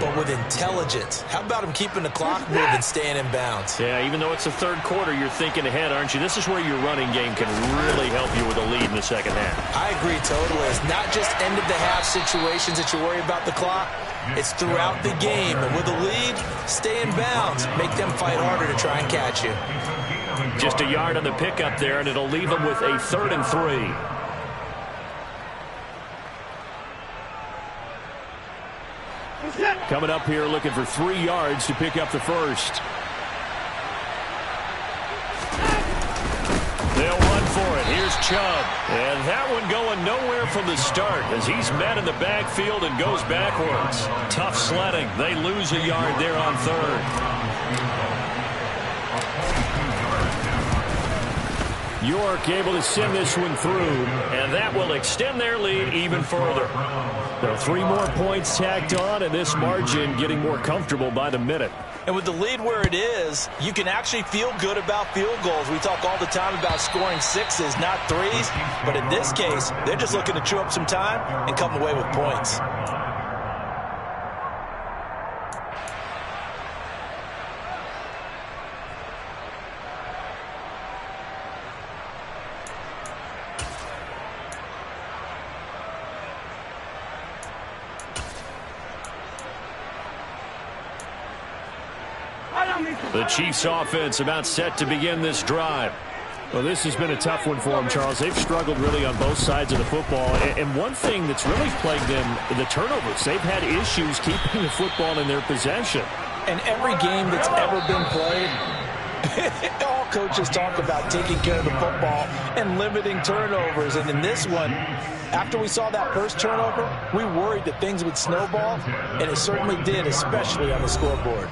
S6: but with intelligence. How about him keeping the clock moving, staying in bounds?
S1: Yeah, even though it's the third quarter, you're thinking ahead, aren't you? This is where your running game can really help you with a lead in the second half.
S6: I agree totally. It's not just end-of-the-half situations that you worry about the clock. It's throughout the game. And with a lead, stay in bounds. Make them fight harder to try and catch you.
S1: Just a yard on the pickup there, and it'll leave them with a 3rd and 3. Coming up here looking for 3 yards to pick up the first. They'll run for it. Here's Chubb. And that one going nowhere from the start as he's met in the backfield and goes backwards. Tough sledding. They lose a yard there on 3rd. York able to send this one through, and that will extend their lead even further. So 3 more points tacked on, and this margin getting more comfortable by the minute.
S3: And with the lead where it is, you can actually feel good about field goals. We talk all the time about scoring 6s, not 3s. But in this case, they're just looking to chew up some time and come away with points.
S1: The Chiefs offense about set to begin this drive.
S5: Well, this has been a tough one for them, Charles. They've struggled really on both sides of the football. And one thing that's really plagued them, the turnovers. They've had issues keeping the football in their possession.
S3: And every game that's ever been played, all coaches talk about taking care of the football and limiting turnovers. And in this one, after we saw that first turnover, we worried that things would snowball, and it certainly did, especially on the scoreboard.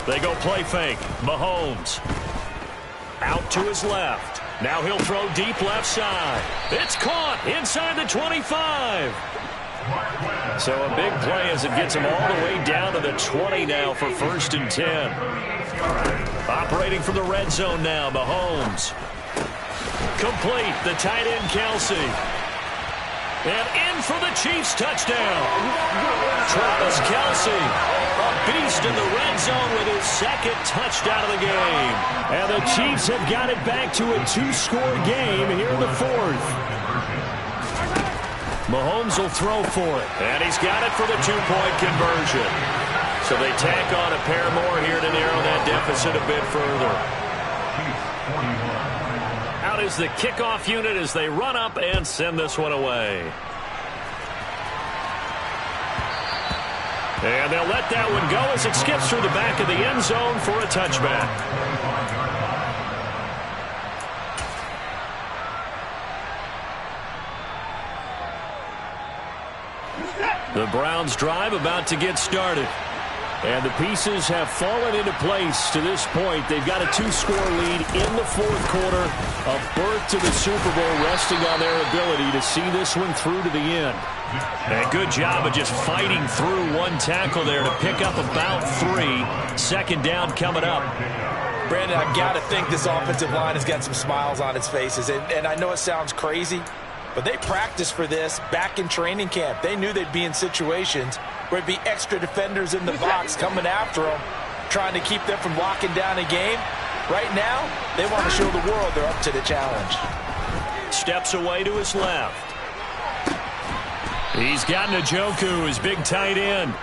S1: They go play fake. Mahomes out to his left. Now he'll throw deep left side. It's caught inside the 25. So a big play as it gets him all the way down to the 20 now for 1st and 10. Operating from the red zone now, Mahomes. Complete, the tight end Kelsey. And in for the Chiefs touchdown. Travis Kelsey, a beast in the red zone with his 2nd touchdown of the game.
S5: And the Chiefs have got it back to a 2-score game here in the 4th.
S1: Mahomes will throw for it. And he's got it for the 2-point conversion. So they tack on a pair more here to narrow that deficit a bit further. Out is the kickoff unit as they run up and send this one away. And they'll let that one go as it skips through the back of the end zone for a touchback. The Browns drive about to get started.
S5: And the pieces have fallen into place to this point. They've got a 2-score lead in the fourth quarter. A berth to the Super Bowl resting on their ability to see this one through to the end. And good job of just fighting through one tackle there to pick up about 3. Second down coming up.
S3: Brandon, I've got to think this offensive line has got some smiles on its faces. And I know it sounds crazy, but they practiced for this back in training camp. They knew they'd be in situations where it'd be extra defenders in the box coming after them, trying to keep them from locking down a game. Right now, they want to show the world they're up to the challenge.
S5: Steps away to his left. He's got Njoku, his big tight end.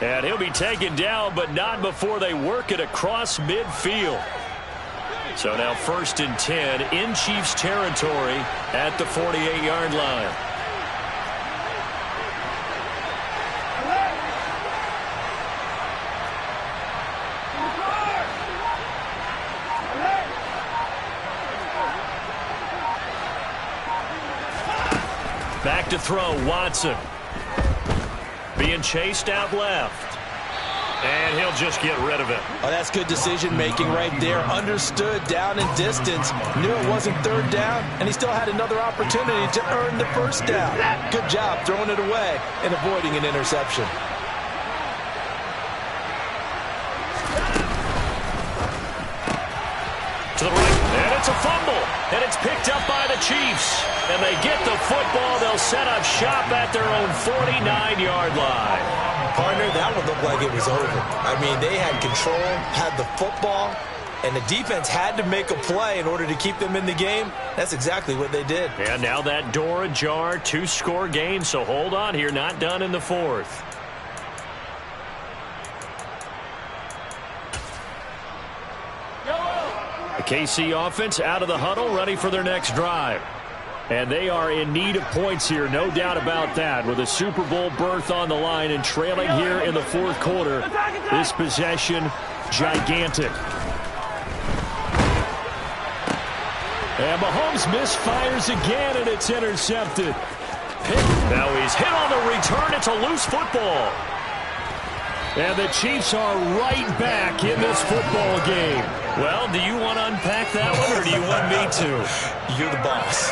S5: And he'll be taken down, but not before they work it across midfield. So now 1st and 10 in Chiefs territory at the 48-yard line. Back to throw, Watson. Being chased out left. And he'll just get rid of it.
S6: Oh, that's good decision-making right there. Understood down and distance. Knew it wasn't 3rd down, and he still had another opportunity to earn the 1st down. Good job throwing it away and avoiding an interception.
S5: To the right, and it's a fumble. And it's picked up by the Chiefs. And they get the football. They'll set up shop at their own 49-yard line.
S6: Partner, that would look like it was over. I mean, they had control, had the football, and the defense had to make a play in order to keep them in the game. That's exactly what they did.
S5: And now that door ajar, 2-score game, so hold on here, not done in the 4th. The KC offense out of the huddle, ready for their next drive. And they are in need of points here, no doubt about that, with a Super Bowl berth on the line and trailing here in the 4th quarter. This possession, gigantic. And Mahomes misfires again, and it's intercepted. Now he's hit on the return. It's a loose football. And the Chiefs are right back in this football game. Well, do you want to unpack that one, or do you want me to?
S6: You're the boss.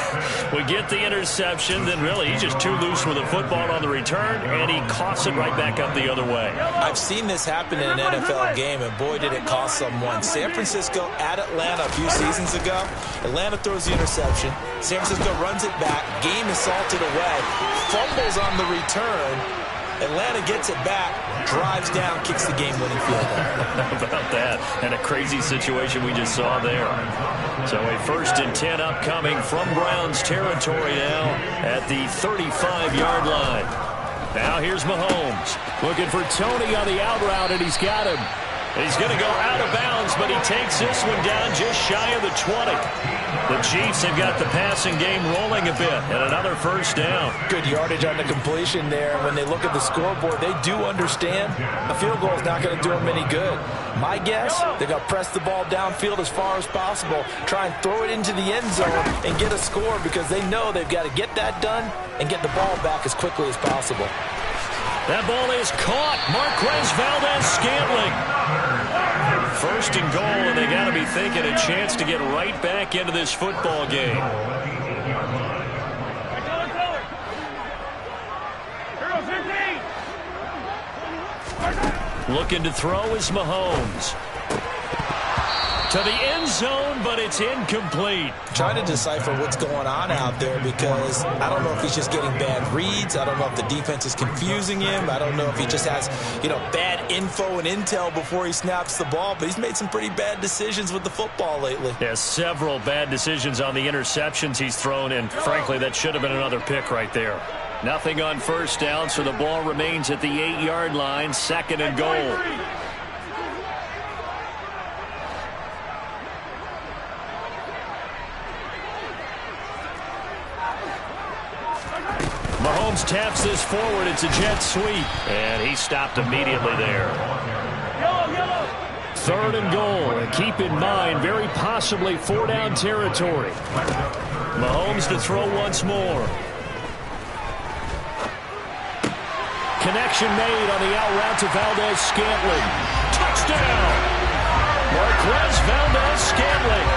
S5: We get the interception, then really he's just too loose with the football on the return, and he coughs it right back up the other way.
S6: I've seen this happen in an NFL game, and boy, did it cost someone. San Francisco at Atlanta a few seasons ago. Atlanta throws the interception. San Francisco runs it back. Game is salted away. Fumbles on the return. Atlanta gets it back, drives down, kicks the game-winning field goal.
S5: How about that? And a crazy situation we just saw there. So a 1st and 10 upcoming from Browns territory now at the 35-yard line. Now here's Mahomes looking for Tony on the out route, and he's got him. He's going to go out of bounds, but he takes this one down just shy of the 20. The Chiefs have got the passing game rolling a bit, and another 1st down.
S3: Good yardage on the completion there. When they look at the scoreboard, they do understand a field goal is not going to do them any good. My guess, they're going to press the ball downfield as far as possible, try and throw it into the end zone and get a score, because they know they've got to get that done and get the ball back as quickly as possible.
S5: That ball is caught. Marquez Valdez-Scantling. 1st and goal, and they got to be thinking a chance to get right back into this football game. Looking to throw is Mahomes. To the end zone, but it's incomplete.
S6: Trying to decipher what's going on out there, because I don't know if he's just getting bad reads. I don't know if the defense is confusing him. I don't know if he just has, bad info and intel before he snaps the ball. But he's made some pretty bad decisions with the football lately.
S5: Yeah, several bad decisions on the interceptions he's thrown, and frankly, that should have been another pick right there. Nothing on 1st down, so the ball remains at the 8-yard line, 2nd and goal. Mahomes taps this forward. It's a jet sweep. And he stopped immediately there. 3rd and goal. And keep in mind, very possibly 4-down territory. Mahomes to throw once more. Connection made on the out route to Valdez-Scantling. Touchdown! Marquez Valdez-Scantling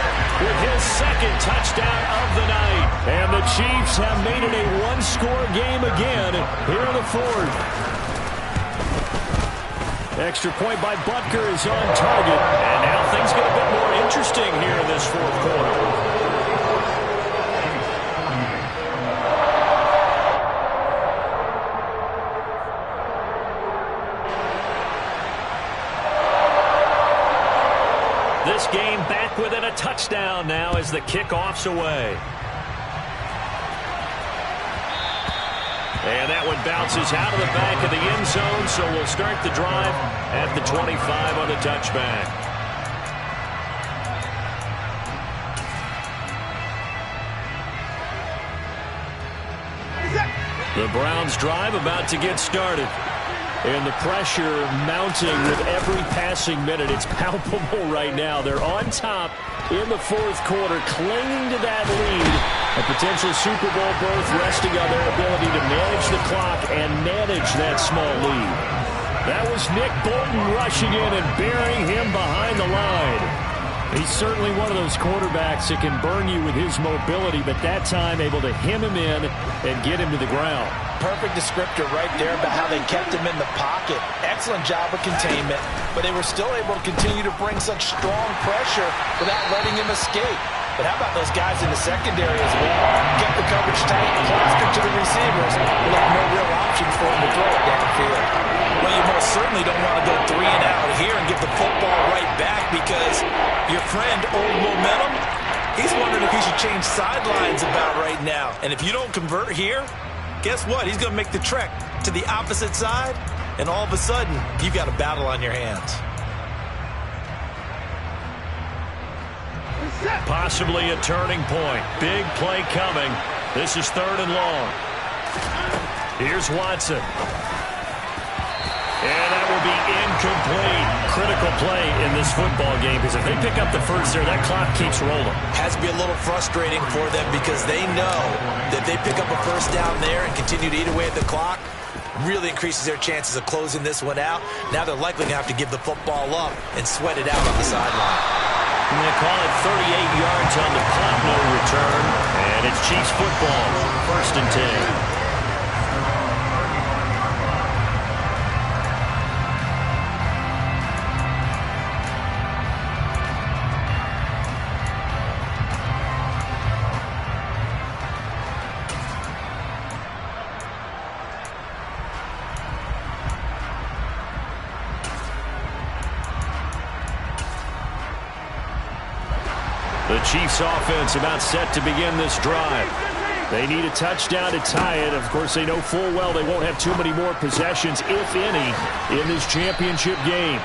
S5: with his second touchdown of the night. And the Chiefs have made it a one-score game again here in the fourth. Extra point by Butker is on target. And now things get a bit more interesting here in this fourth quarter. This game back within a touchdown now as the kickoff's away. And that one bounces out of the back of the end zone, so we'll start the drive at the 25 on the touchback. The Browns drive about to get started. And the pressure mounting with every passing minute. It's palpable right now. They're on top in the fourth quarter, clinging to that lead. A potential Super Bowl berth resting on their ability to manage the clock and manage that small lead. That was Nick Bolton rushing in and burying him behind the line. He's certainly one of those quarterbacks that can burn you with his mobility, but that time able to hem him in and get him to the ground.
S3: Perfect descriptor right there about how they kept him in the pocket. Excellent job of containment, but they were still able to continue to bring such strong pressure without letting him escape. But how about those guys in the secondary as well? Kept the coverage tight, plastered to the receivers, and left no real options for him to throw it downfield.
S6: Well, you most certainly don't want to go 3 and out here and give the football right back because your friend, Old Momentum, he's wondering if he should change sidelines about right now. And if you don't convert here, guess what? He's going to make the trek to the opposite side, and all of a sudden, you've got a battle on your hands.
S5: Possibly a turning point. Big play coming. This is 3rd and long. Here's Watson. And that will be incomplete. Critical play in this football game because if they pick up the first there, that clock keeps rolling.
S6: Has to be a little frustrating for them because they know that if they pick up a first down there and continue to eat away at the clock, really increases their chances of closing this one out. Now they're likely going to have to give the football up and sweat it out on the sideline.
S5: And they call it 38 yards on the punt, no return. And it's Chiefs football, 1st and 10. The Chiefs offense about set to begin this drive. They need a touchdown to tie it. Of course, they know full well they won't have too many more possessions, if any, in this championship game.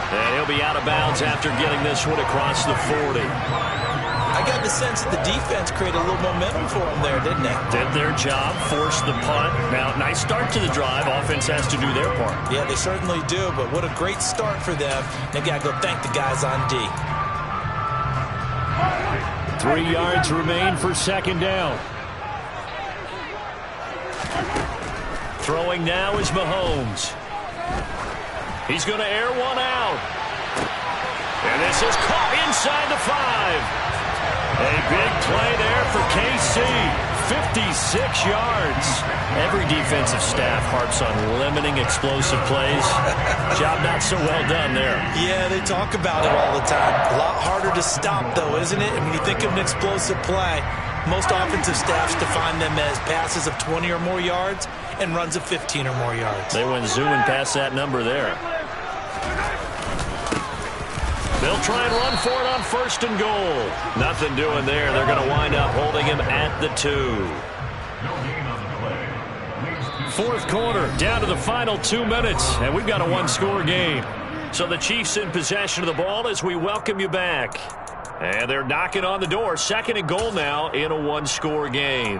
S5: And he'll be out of bounds after getting this one across the 40.
S6: I got the sense that the defense created a little momentum for them there, didn't they?
S5: Did their job, forced the punt. Now, nice start to the drive. Offense has to do their part.
S6: Yeah, they certainly do, but what a great start for them. They got to go thank the guys on D.
S5: 3 yards remain for 2nd down. Throwing now is Mahomes. He's going to air one out. And this is caught inside the 5. A big play there for KC. 56 yards. Every defensive staff harps on limiting explosive plays. Job not so well done there.
S6: Yeah, they talk about it all the time. A lot harder to stop, though, isn't it? And when you think of an explosive play, most offensive staffs define them as passes of 20 or more yards and runs of 15 or more yards.
S5: They went zooming past that number there. They'll try and run for it on 1st and goal. Nothing doing there. They're going to wind up holding him at the 2. 4th quarter, down to the final 2 minutes, and we've got a one-score game. So the Chiefs in possession of the ball as we welcome you back. And they're knocking on the door. 2nd and goal now in a one-score game.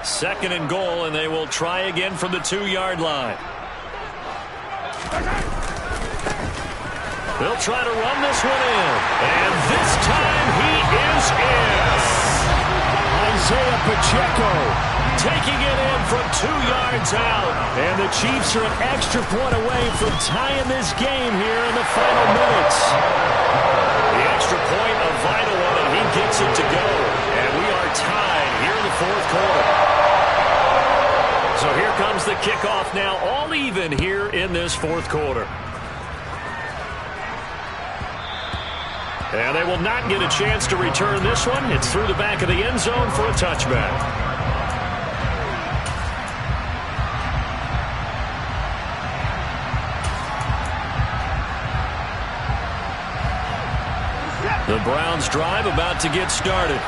S5: 2nd and goal, and they will try again from the 2-yard line. They'll try to run this one in. And this time he is in. Isaiah Pacheco
S1: taking it in from 2 yards out. And the Chiefs are an extra point away from tying this game here in the final minutes. The extra point, a vital one, and he gets it to go. And we are tied here in the fourth quarter. So here comes the kickoff now, all even here in this fourth quarter. And they will not get a chance to return this one. It's through the back of the end zone for a touchback. The Browns drive about to get started.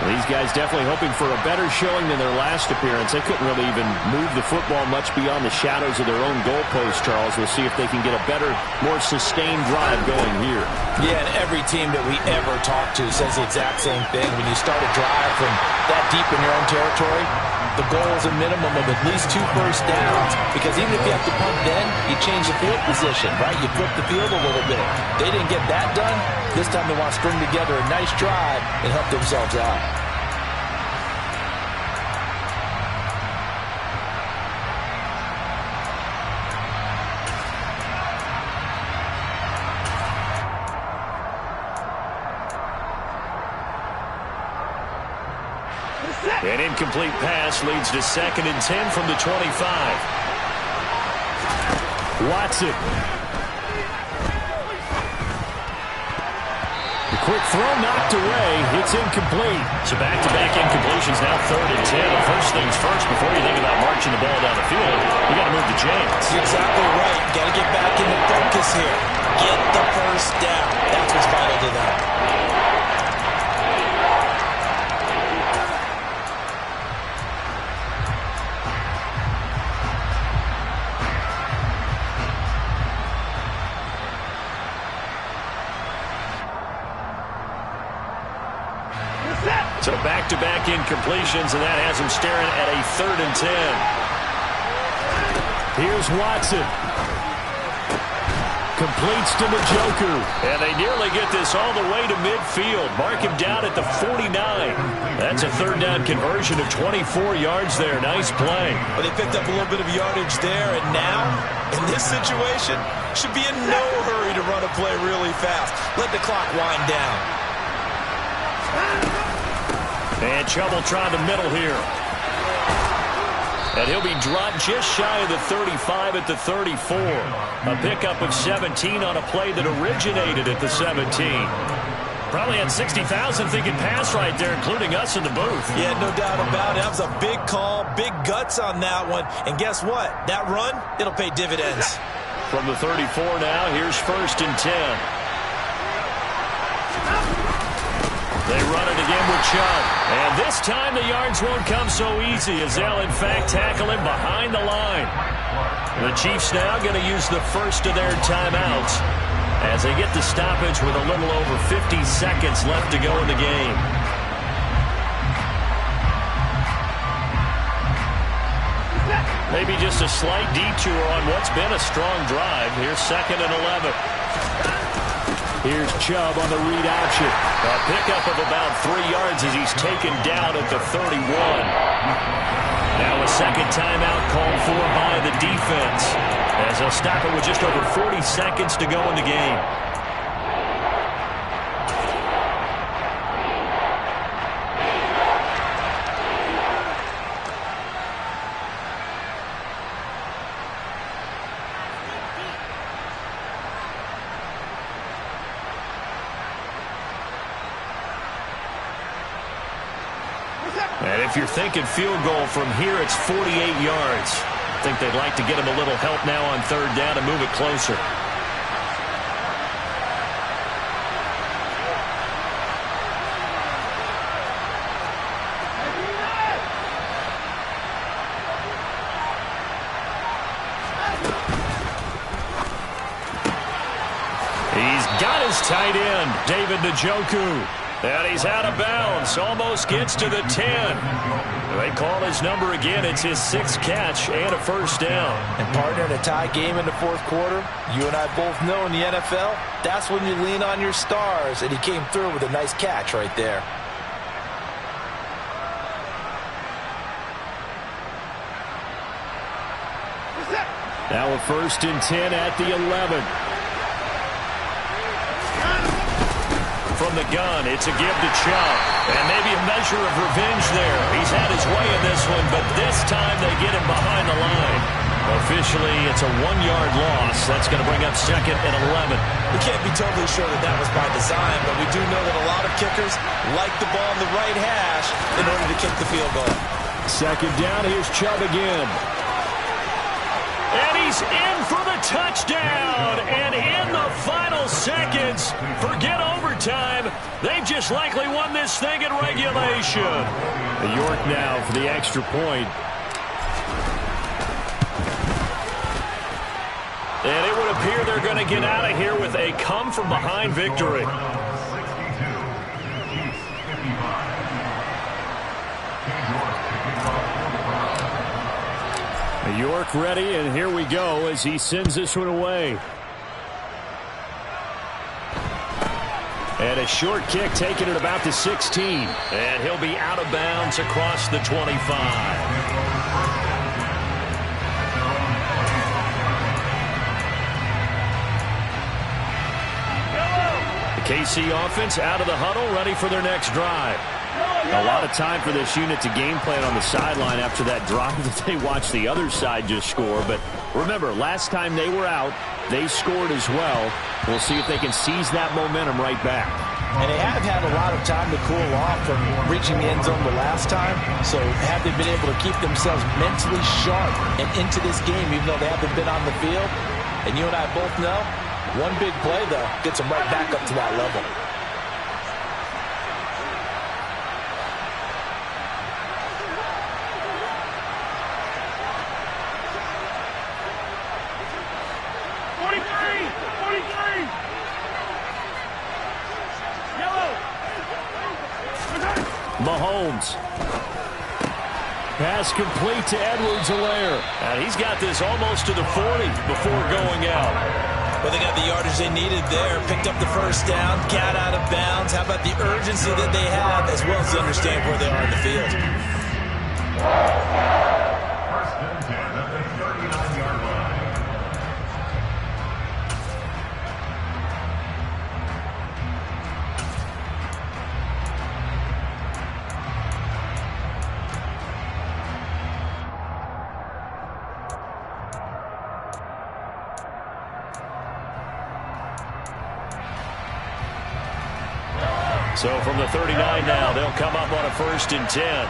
S1: These guys definitely hoping for a better showing than their last appearance. They couldn't really even move the football much beyond the shadows of their own goalpost, Charles. We'll see if they can get a better, more sustained drive going here.
S3: Yeah, and every team that we ever talk to says the exact same thing. When you start a drive from that deep in your own territory, the goal is a minimum of at least 2 first downs, because even if you have to punt then, you change the field position, right? You flip the field a little bit. They didn't get that done. This time they want to string together a nice drive and help themselves out.
S1: An incomplete pass leads to 2nd and 10 from the 25. Watson. The quick throw knocked away. It's incomplete. So back-to-back incompletions, now 3rd and 10. And first things first, before you think about marching the ball down the field, you got to move the chains.
S6: You're exactly right. Got to get back into focus here. Get the first down. That's what's vital to them.
S1: So back-to-back incompletions, and that has him staring at a 3rd and 10. Here's Watson. Completes to Njoku. And they nearly get this all the way to midfield. Mark him down at the 49. That's a 3rd down conversion of 24 yards there. Nice play.
S6: Well, they picked up a little bit of yardage there, and now, in this situation, should be in no hurry to run a play really fast. Let the clock wind down.
S1: And Chubb will try the middle here. And he'll be dropped just shy of the 35 at the 34. A pickup of 17 on a play that originated at the 17. Probably had 60,000 thinking pass right there, including us in the booth.
S6: Yeah, no doubt about it. That was a big call, big guts on that one. And guess what? That run, it'll pay dividends.
S1: From the 34 now, here's 1st and 10. They run it again with Chubb. And this time the yards won't come so easy, as they'll in fact tackle him behind the line. The Chiefs now going to use the first of their timeouts as they get the stoppage with a little over 50 seconds left to go in the game. Maybe just a slight detour on what's been a strong drive. Here's 2nd and 11. Here's Chubb on the read option. A pickup of about 3 yards as he's taken down at the 31. Now a second timeout called for by the defense, as they'll stop it with just over 40 seconds to go in the game. And if you're thinking field goal from here, it's 48 yards. I think they'd like to get him a little help now on 3rd down to move it closer. He's got his tight end, David Njoku. And he's out of bounds, almost gets to the 10. They call his number again. It's his 6th catch and a 1st down.
S3: And partner, in a tie game in the fourth quarter, you and I both know in the NFL, that's when you lean on your stars. And he came through with a nice catch right there.
S5: Now a 1st and 10 at the 11.
S1: From the gun, it's a give to Chubb. And maybe a measure of revenge there. He's had his way in this one, but this time they get him behind the line. Officially, it's a 1-yard loss. That's going to bring up 2nd and 11.
S6: We can't be totally sure that that was by design, but we do know that a lot of kickers like the ball in the right hash in order to kick the field goal.
S5: 2nd down, here's Chubb again.
S1: And he's in for the touchdown. And in the final seconds, forget overtime. They've just likely won this thing in regulation.
S5: York now for the extra point.
S1: And it would appear they're going to get out of here with a come-from-behind victory.
S5: York ready, and here we go as he sends this one away. And a short kick taken at about the 16.
S1: And he'll be out of bounds across the 25. The KC offense out of the huddle, ready for their next drive.
S5: A lot of time for this unit to game plan on the sideline after that drive that they watched the other side just score. But remember, last time they were out, they scored as well. We'll see if they can seize that momentum right back.
S3: And they have had a lot of time to cool off from reaching the end zone the last time. So have they been able to keep themselves mentally sharp and into this game, even though they haven't been on the field? And you and I both know, one big play, though, gets them right back up to that level.
S5: Mahomes. Pass complete to Edwards-Helaire.
S1: And he's got this almost to the 40 before going out.
S6: Well, they got the yardage they needed there. Picked up the 1st down, got out of bounds. How about the urgency that they have, as well as understand where they are in the field?
S1: So from the 39 now, they'll come up on a 1st and 10.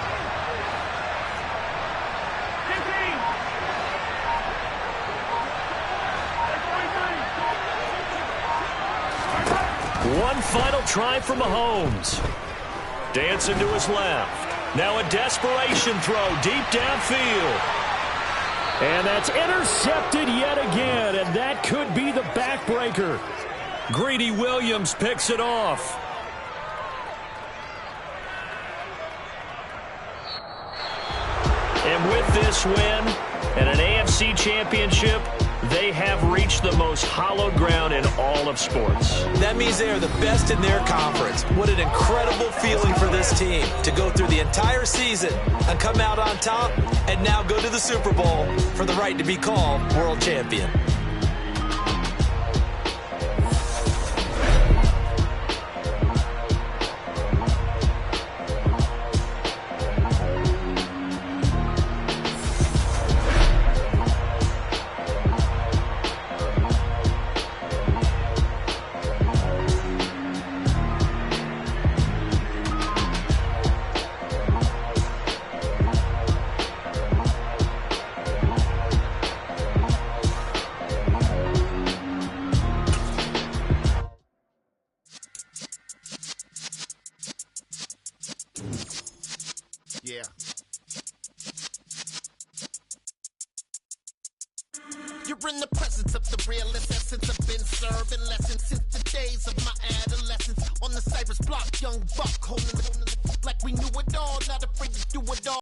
S1: One final try for Mahomes. Dancing to his left. Now a desperation throw deep downfield.
S5: And that's intercepted yet again, and that could be the backbreaker.
S1: Greedy Williams picks it off. And with this win and an AFC championship, they have reached the most hallowed ground in all of sports.
S6: That means they are the best in their conference. What an incredible feeling for this team to go through the entire season and come out on top and now go to the Super Bowl for the right to be called world champion.
S7: Yeah. You're in the presence of the realest essence. I've been serving lessons since the days of my adolescence. On the Cypress block, young buck holding it like we knew it all, not afraid to do it all.